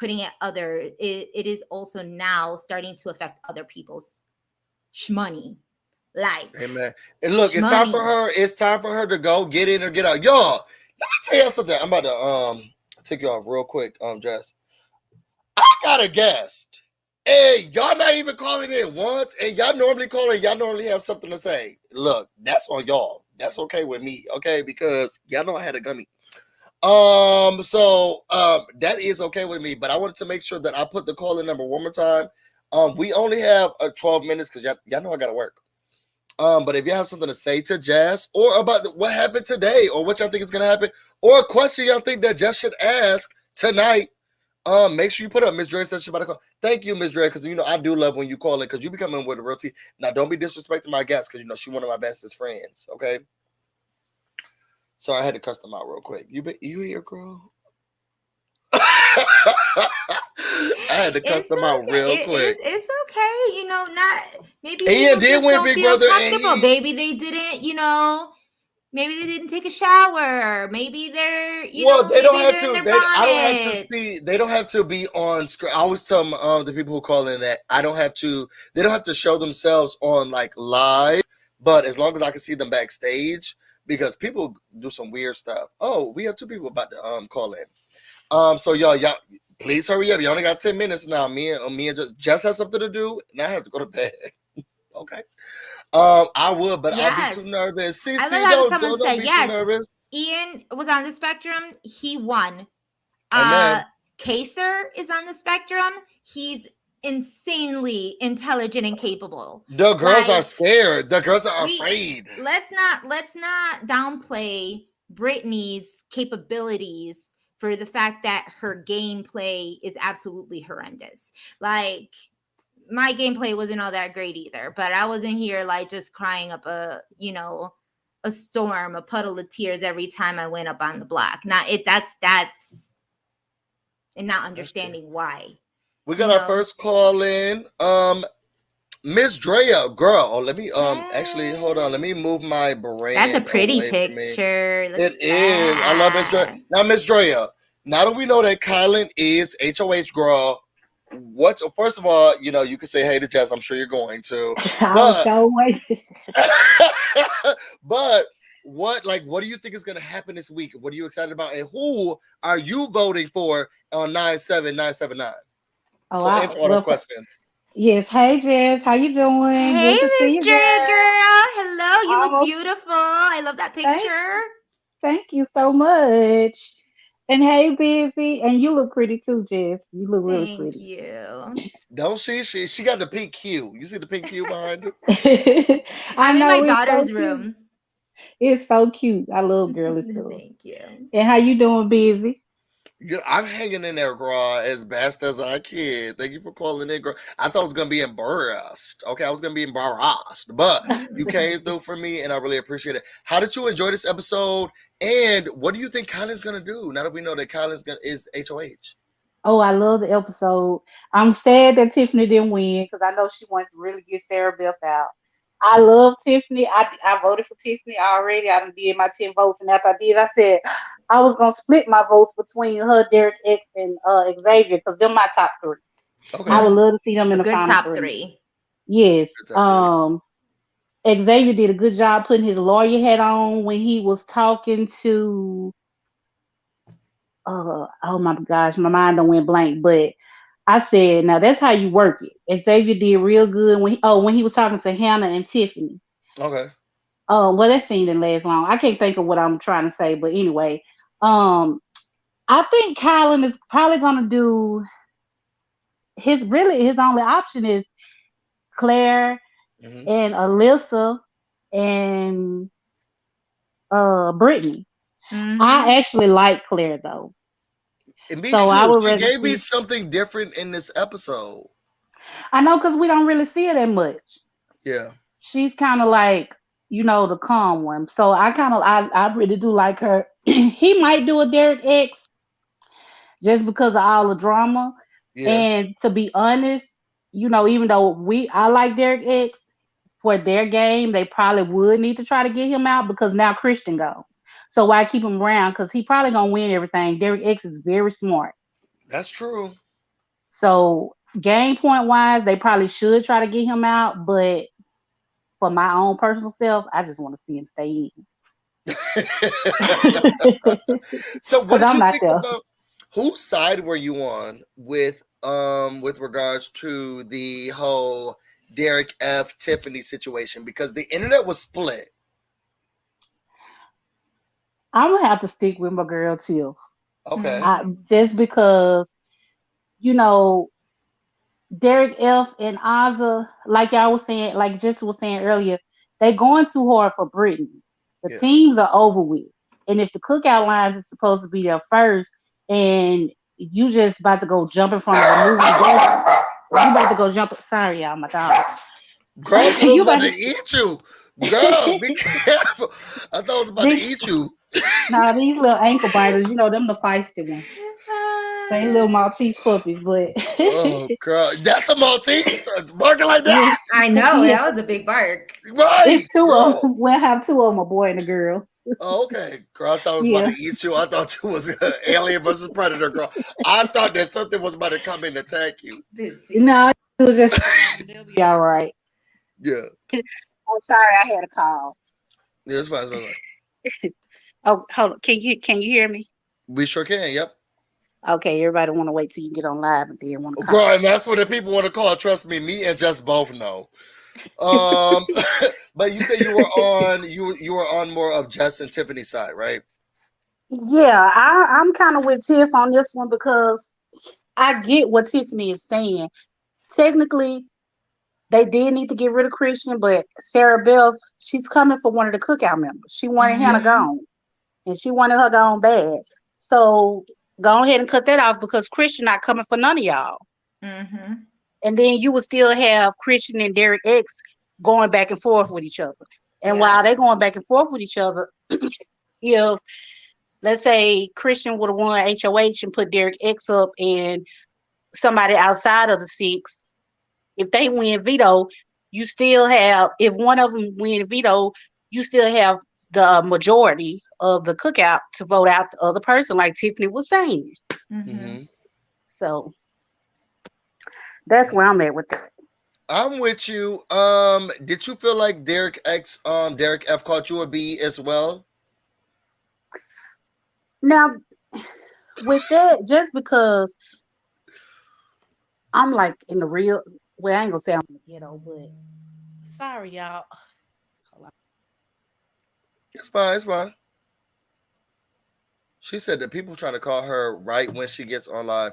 S3: putting it is also now starting to affect other people's shmoney. Like,
S1: amen. And look, it's time for her to go get in or get out. Y'all, let me tell you something. I'm about to take you off real quick, Jess. I got a guest. Hey, y'all not even calling in once, and y'all normally calling, y'all normally have something to say. Look, that's on y'all. That's okay with me, okay? Because y'all know I had a gummy. So that is okay with me, but I wanted to make sure that I put the call in number one more time. We only have 12 minutes because y'all know I gotta work. But if you have something to say to Jess or about what happened today or what y'all think is gonna happen or a question y'all think that Jess should ask tonight, make sure you put up. Miss Dre says she's about to call. Thank you, Miss Dre, because you know I do love when you call in because you be coming with a real tea. Now don't be disrespecting my guests because you know she's one of my bestest friends. Okay. So I had to cuss them out real quick. You here, girl? I had to cuss them out real quick.
S3: It's okay, you know. Not maybe
S1: Ian
S3: people
S1: did
S3: just
S1: win
S3: don't
S1: Big
S3: feel
S1: Brother, and
S3: comfortable. Maybe they didn't, you know. Maybe they didn't take a shower. Maybe they're, you know,
S1: they don't
S3: maybe
S1: have
S3: they're in
S1: to.
S3: their
S1: I don't have to
S3: bonnet.
S1: see. They don't have to be on screen. I always tell the people who call in that I don't have to. They don't have to show themselves on like live, but as long as I can see them backstage, because people do some weird stuff. Oh, we have two people about to call in. So y'all, please hurry up. You only got 10 minutes now. Me and Jess has something to do, and I have to go to bed. Okay. I would, but I'd be too nervous.
S3: I
S1: CC,
S3: love how someone said
S1: be
S3: yes.
S1: too nervous.
S3: Ian was on the spectrum. He won.
S1: Amen.
S3: Kaser is on the spectrum. He's insanely intelligent and capable.
S1: The girls are scared. The girls are afraid.
S3: Let's not downplay Brittany's capabilities for the fact that her gameplay is absolutely horrendous. Like, my gameplay wasn't all that great either, but I wasn't here like just crying up a storm, a puddle of tears every time I went up on the block. That's and not understanding why.
S1: We got our first call in. Miss Drea, girl. Let me actually hold on. Let me move my brain.
S3: That's a pretty picture.
S1: It is. I love Miss Drea. Now, Miss Drea, now that we know that Kylan is HOH girl, first of all, you know, you can say hey to Jess. I'm sure you're going to. But what do you think is going to happen this week? What are you excited about? And who are you voting for on 97979? So answer all those questions.
S4: Yes. Hey, Jess. How you doing?
S3: Hey, Miss Drea, girl. Hello. You look beautiful. I love that picture.
S4: Thank you so much. And hey, Busy, and you look pretty too, Jess. You look really pretty.
S3: Thank you.
S1: Don't she got the pink Q. You see the pink Q behind her?
S3: I'm in my daughter's room.
S4: It's so cute. I love girly stuff.
S3: Thank you.
S4: And how you doing, Busy?
S1: I'm hanging in there, girl, as best as I can. Thank you for calling in, girl. I thought I was gonna be embarrassed. Okay, I was gonna be embarrassed, but you came through for me, and I really appreciate it. How did you enjoy this episode? And what do you think Kylan's gonna do now that we know that Kylan's is HOH?
S4: Oh, I love the episode. I'm sad that Tiffany didn't win because I know she wanted to really get Sarah Beth out. I love Tiffany. I voted for Tiffany already. I done did my 10 votes, and after I did, I said I was gonna split my votes between her, Derek X, and Xavier because they're my top 3. Okay. I would love to see them in the final
S3: top 3.
S4: Yes. Xavier did a good job putting his lawyer hat on when he was talking to. Oh my gosh, my mind don't went blank, but I said, now that's how you work it. Xavier did real good when he was talking to Hannah and Tiffany.
S1: Okay.
S4: Well, that scene didn't last long. I can't think of what I'm trying to say, but anyway, I think Kylan is probably gonna do his only option is Claire and Alyssa and Brittany. I actually like Claire though.
S1: And me too. She gave me something different in this episode.
S4: I know, because we don't really see her that much.
S1: Yeah.
S4: She's kind of like, the calm one. So I really do like her. He might do a Derek X just because of all the drama. Yeah. And to be honest, even though I like Derek X, for their game, they probably would need to try to get him out because now Christian gone. So why keep him around? Because he probably gonna win everything. Derek X is very smart.
S1: That's true.
S4: So game point wise, they probably should try to get him out. But for my own personal self, I just want to see him stay in.
S1: So what did you think about? Whose side were you on with regards to the whole Derek F. Tiffany situation? Because the internet was split.
S4: I'm gonna have to stick with my girl Tiff.
S1: Okay.
S4: Just because, Derek F and Ozza, like y'all was saying, like Jess was saying earlier, they going too hard for Brittany. The teams are over with, and if the cookout lines is supposed to be there first, and you just about to go jump in front of the movie, you about to go jump. Sorry, y'all, my dog.
S1: Girl, I thought it was about to eat you. Girl, be careful. I thought it was about to eat you.
S4: Nah, these little ankle biters, them the feisty ones. They little Maltese puppies, but
S1: Oh girl, that's a Maltese barking like
S4: yeah,
S1: that.
S3: I know
S4: yeah.
S3: that was a big bark.
S1: Right,
S4: It's two of
S1: girl.
S4: them. We'll have two of them, a boy and a girl.
S1: Oh, okay, girl. I thought it was about
S4: Yeah.
S1: to eat you. I thought you was Alien versus Predator, girl. I thought that something was about to come in and attack you.
S3: Busy.
S4: No, it was just they'll be all right.
S1: Yeah,
S4: I'm sorry, I had a call.
S1: yeah, it's fine. It's fine.
S4: Oh, hold on. Can you hear me?
S1: We sure can. Yep.
S4: Okay, everybody want to wait till you get on live and then want to call.
S1: Girl, and that's what the people want to call. Trust me and Jess both know. Um, but you say you were on you were on more of Jess and Tiffany's side, right?
S4: Yeah, I'm kind of with Tiff on this one because I get what Tiffany is saying. Technically, they did need to get rid of Christian, but Sarah Beth, she's coming for one of the cookout members. She wanted Hannah
S3: Mm-hmm.
S4: gone, and she wanted her gone bad. So go ahead and cut that off because Christian not coming for none of y'all.
S3: Mm-hmm.
S4: And then you would still have Christian and Derek X going back and forth with each other. And
S3: Yeah.
S4: while they're going back and forth with each other, if let's say Christian would have won HOH and put Derek X up and somebody outside of the six, if they win veto, you still have, if one of them win veto, you still have the majority of the cookout to vote out the other person, like Tiffany was saying.
S3: Mm-hmm.
S4: So that's where I'm at with that.
S1: I'm with you. Did you feel like Derek F caught you a B as well?
S4: Now, with that, just because I'm like in the real, well, I ain't gonna say I'm in the ghetto, but sorry, y'all. Hold on.
S1: It's fine. It's fine. She said that people trying to call her right when she gets on live.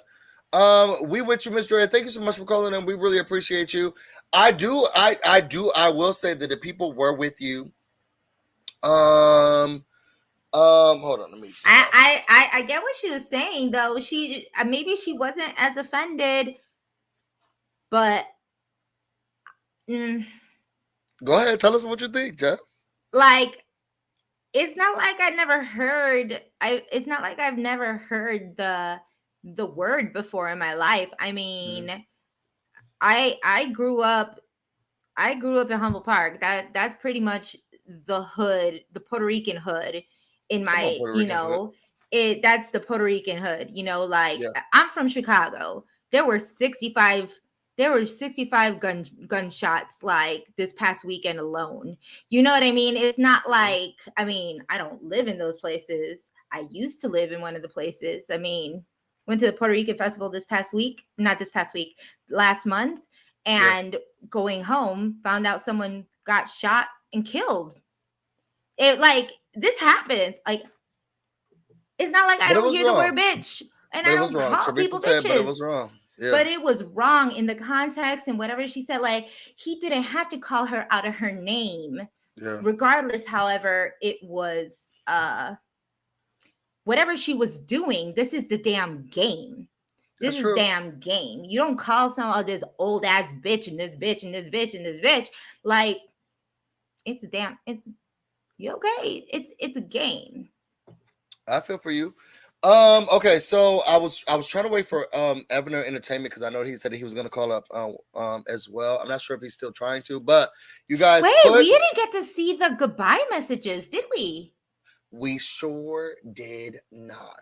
S1: We with you, Miss Dre. Thank you so much for calling in. We really appreciate you. I will say that the people were with you. Hold on, let me.
S3: I get what she was saying though. She maybe she wasn't as offended, but
S1: Go ahead, tell us what you think, Jess.
S3: like it's not like I never heard. It's not like I've never heard the word before in my life. I mean, I grew up in Humboldt Park. That's pretty much the hood, the Puerto Rican hood in my, that's the Puerto Rican hood, like I'm from Chicago. There were 65 gunshots like this past weekend alone. You know what I mean? It's not like, I mean, I don't live in those places. I used to live in one of the places. I mean, went to the Puerto Rican festival last month. And going home, found out someone got shot and killed. It like this happens. Like it's not like I don't hear the word bitch, and I don't call people bitches.
S1: But it was wrong. Yeah.
S3: But it was wrong in the context and whatever she said. Like he didn't have to call her out of her name, regardless. However, it was whatever she was doing. This is the damn game. This is damn game. You don't call some this old ass bitch and this bitch and this bitch and this bitch. Like it's damn. You okay? It's a game.
S1: I feel for you. Okay, so I was trying to wait for Evander Entertainment because I know he said he was gonna call up as well. I'm not sure if he's still trying to, but you guys
S3: we didn't get to see the goodbye messages, did we?
S1: We sure did not.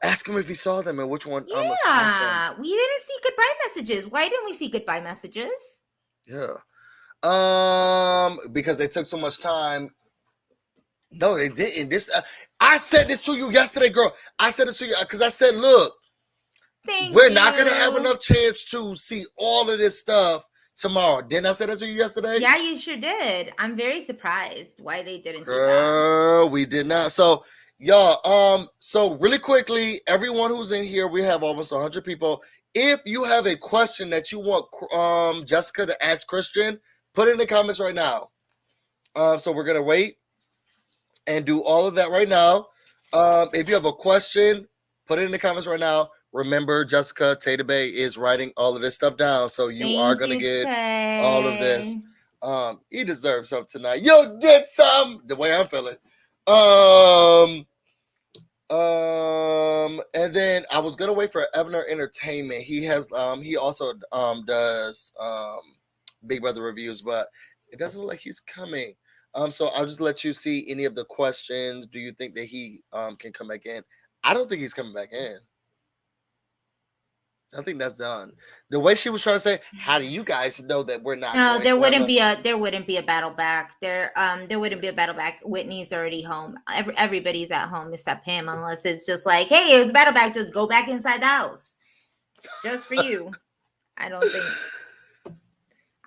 S1: Ask him if he saw them and which one.
S3: Yeah, we didn't see goodbye messages. Why didn't we see goodbye messages?
S1: Yeah. Because they took so much time. No, they didn't. I said this to you yesterday, girl. I said it to you because I said, look, we're not gonna have enough chance to see all of this stuff tomorrow. Didn't I say that to you yesterday?
S3: Yeah, you sure did. I'm very surprised why they didn't do that.
S1: Girl, we did not. So, y'all, so really quickly, everyone who's in here, we have almost 100 people. If you have a question that you want Jessica to ask Christian, put it in the comments right now. So we're gonna wait and do all of that right now. If you have a question, put it in the comments right now. Remember, Jessica Tater Bay is writing all of this stuff down, so you are gonna get all of this. You deserve some tonight. You'll get some. The way I'm feeling. And then I was gonna wait for Evner Entertainment. He has he also does Big Brother reviews, but it doesn't look like he's coming. So I'll just let you see any of the questions. Do you think that he can come back in? I don't think he's coming back in. I think that's done. The way she was trying to say, how do you guys know that we're not?
S3: No, there wouldn't be a battle back. There wouldn't be a battle back. Whitney's already home. Everybody's at home except him, unless it's just like, hey, it's battle back. Just go back inside the house, just for you. I don't think.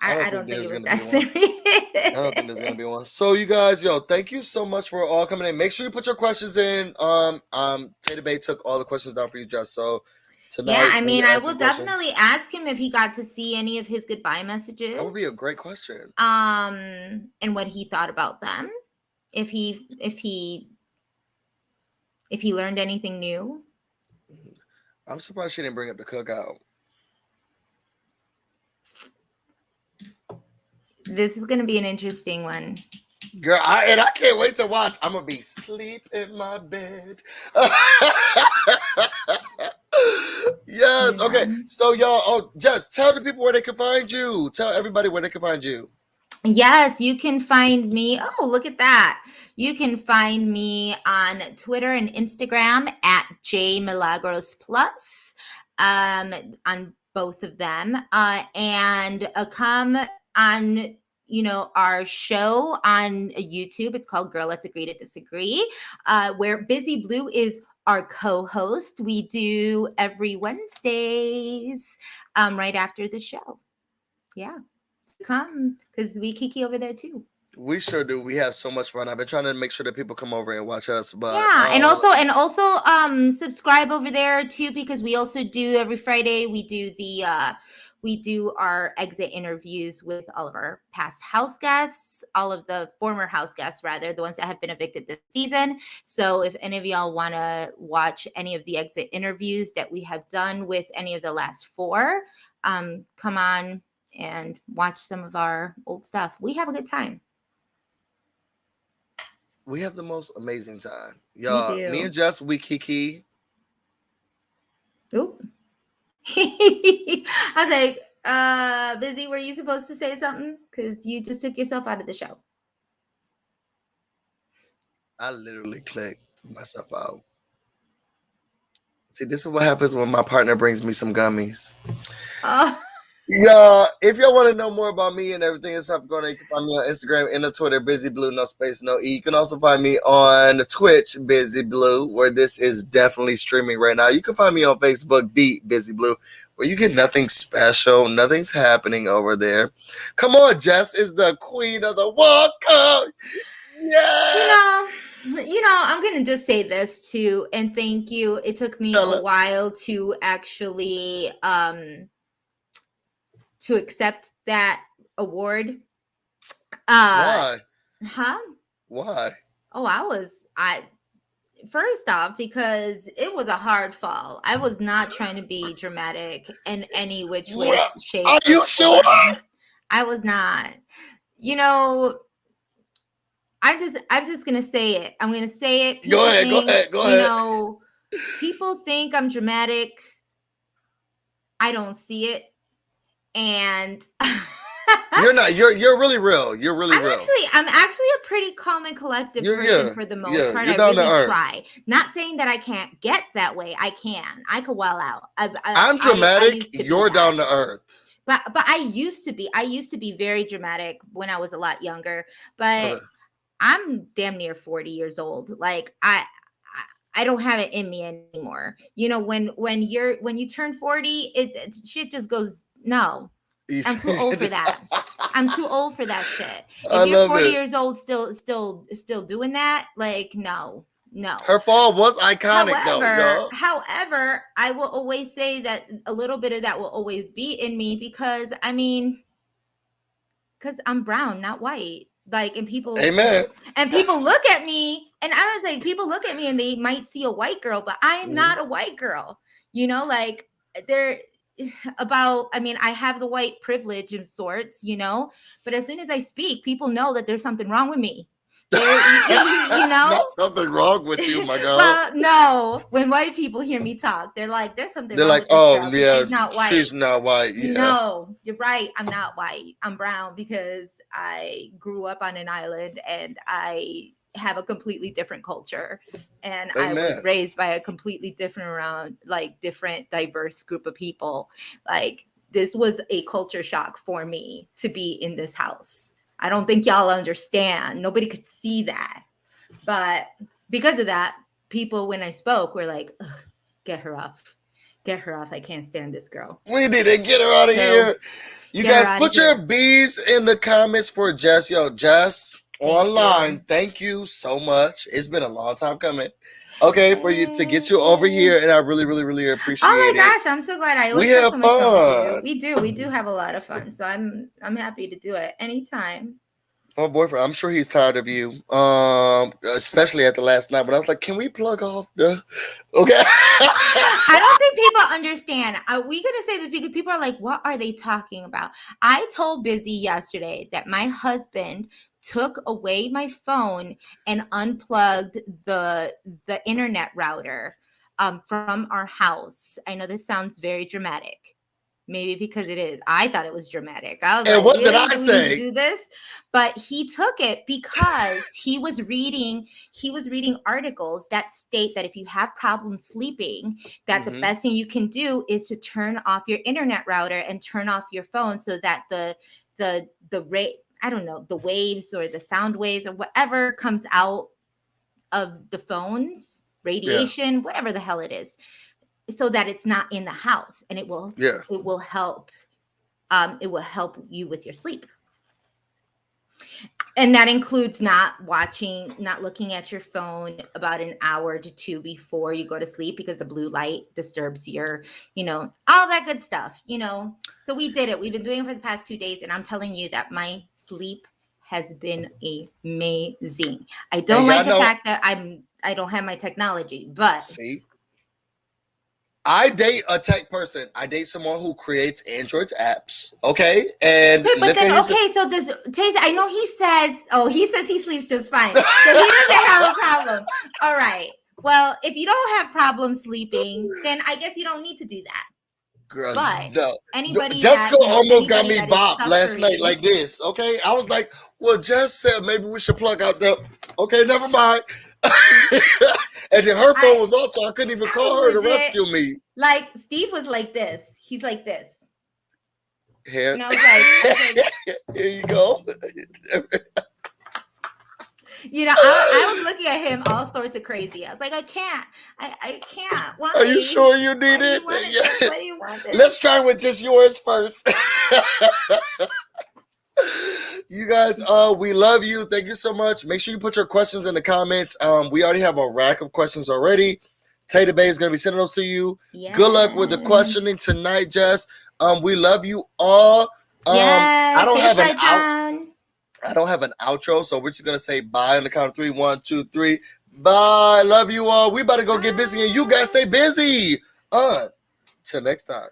S3: I don't think it was that serious.
S1: I don't think there's gonna be one. So you guys, thank you so much for all coming in. Make sure you put your questions in. Tater Bay took all the questions down for you, Jess. So tonight,
S3: yeah, I mean, I will definitely ask him if he got to see any of his goodbye messages.
S1: That would be a great question.
S3: And what he thought about them. If he learned anything new.
S1: I'm surprised she didn't bring up the cookout.
S3: This is going to be an interesting one.
S1: Girl, I can't wait to watch. I'm going to be asleep in my bed. Yes. Okay. So y'all, just tell the people where they can find you. Tell everybody where they can find you.
S3: Yes, you can find me. Oh, look at that. You can find me on Twitter and Instagram at JMilagros Plus, on both of them. And come on, our show on YouTube. It's called Girl, Let's Agree to Disagree, where BusyBlu is our co-host. We do every Wednesdays, right after the show. Yeah. Come, because we kiki over there too.
S1: We sure do. We have so much fun. I've been trying to make sure that people come over and watch us. But
S3: yeah, and also subscribe over there too, because we also do every Friday. We do our exit interviews with all of our past house guests, all of the former house guests, rather, the ones that have been evicted this season. So if any of y'all want to watch any of the exit interviews that we have done with any of the last 4, come on and watch some of our old stuff. We have a good time.
S1: We have the most amazing time. Y'all, me and Jess, we kiki.
S3: Oop. I was like, Busy, were you supposed to say something? Because you just took yourself out of the show.
S1: I literally clicked myself out. See, this is what happens when my partner brings me some gummies. Y'all, if y'all want to know more about me and everything and stuff going on, you can find me on Instagram and on Twitter, BusyBlu, no space, no E. You can also find me on Twitch, BusyBlu, where this is definitely streaming right now. You can find me on Facebook, The BusyBlu, where you get nothing special. Nothing's happening over there. Come on, Jess is the queen of the walk.
S3: Yeah. I'm going to just say this too, and thank you. It took me a while to actually to accept that award.
S1: Why?
S3: Huh?
S1: Why?
S3: Oh, first off, because it was a hard fall. I was not trying to be dramatic in any which way, shape.
S1: Are you sure?
S3: I was not. I'm just gonna say it. I'm gonna say it.
S1: Go ahead.
S3: People think I'm dramatic. I don't see it. And
S1: you're not. You're really real. You're really real.
S3: I'm actually a pretty calm and collective person for the most part. I really try. Not saying that I can't get that way. I can. I could well out.
S1: I'm dramatic. You're down to earth.
S3: But I used to be. I used to be very dramatic when I was a lot younger. But I'm damn near 40 years old. Like I don't have it in me anymore. When you turn 40, it shit just goes. No, I'm too old for that. I'm too old for that shit. If you're 40 years old, still doing that, like no.
S1: Her fall was iconic,
S3: However, I will always say that a little bit of that will always be in me because I'm brown, not white. Like, and people,
S1: amen.
S3: And people look at me, and I was like, people look at me and they might see a white girl, but I am not a white girl. Like I have the white privilege of sorts, but as soon as I speak, people know that there's something wrong with me. You know,
S1: Not something wrong with you, my girl.
S3: Well, no. When white people hear me talk, they're like, "There's something
S1: They're
S3: wrong
S1: like,
S3: with this
S1: oh
S3: girl.
S1: yeah,
S3: She's not white."
S1: She's not white. Yeah.
S3: No, you're right. I'm not white. I'm brown because I grew up on an island and I have a completely different culture, and I was raised by a completely different different diverse group of people. Like, this was a culture shock for me to be in this house. I don't think y'all understand. Nobody could see that. But because of that, people, when I spoke, were like, get her off. Get her off. I can't stand this girl.
S1: We need to get her out of here. You guys put your B's in the comments for Jess. Yo, Jess, online. Thank you so much. It's been a long time coming. Okay, for you to get you over here, and I really, really, really appreciate it.
S3: Oh my gosh, I'm so glad. I always have so much fun. We do have a lot of fun. So I'm happy to do it anytime.
S1: My boyfriend, I'm sure he's tired of you, especially at the last night. But I was like, can we plug off the? Okay.
S3: I don't think people understand. We gonna say this because people are like, what are they talking about? I told Busy yesterday that my husband took away my phone and unplugged the internet router from our house. I know this sounds very dramatic. Maybe because it is. I thought it was dramatic. I was
S1: and
S3: like,
S1: what did I say?
S3: Do this? But he took it because he was reading articles that state that if you have problems sleeping, that the best thing you can do is to turn off your internet router and turn off your phone so that the rate, I don't know, the waves or the sound waves or whatever comes out of the phone's radiation, whatever the hell it is, so that it's not in the house, and it will help you with your sleep. And that includes not looking at your phone about an hour to 2 before you go to sleep, because the blue light disturbs your, all that good stuff, So we did it. We've been doing it for the past 2 days, and I'm telling you that my sleep has been amazing. I don't like the fact that I don't have my technology, but
S1: see, I date a tech person. I date someone who creates Android apps. Okay. And
S3: so does Taste? I know he says he sleeps just fine. So he doesn't have a problem. All right. Well, if you don't have problems sleeping, then I guess you don't need to do that.
S1: Girl,
S3: but
S1: no.
S3: Anybody
S1: Jessica almost got me bopped last night like this. Okay. I was like, well, Jess said maybe we should plug out the. Okay, never mind. And then her phone was off, so I couldn't even call her to rescue me.
S3: Like, Steve was like this. He's like this.
S1: Here.
S3: And I was like,
S1: here you go.
S3: I was looking at him all sorts of crazy. I was like, I can't. Why?
S1: Are you sure you need it?
S3: Why do you want this?
S1: Let's try with just yours first. You guys, we love you. Thank you so much. Make sure you put your questions in the comments. We already have a rack of questions already. Tater Bay is going to be sending those to you. Yes. Good luck with the questioning tonight, Jess. We love you all.
S3: Yes,
S1: I don't have an outro, so we're just going to say bye on the count of 3. 1, 2, 3. Bye. Love you all. We about to go get busy, and you guys stay busy. Till next time.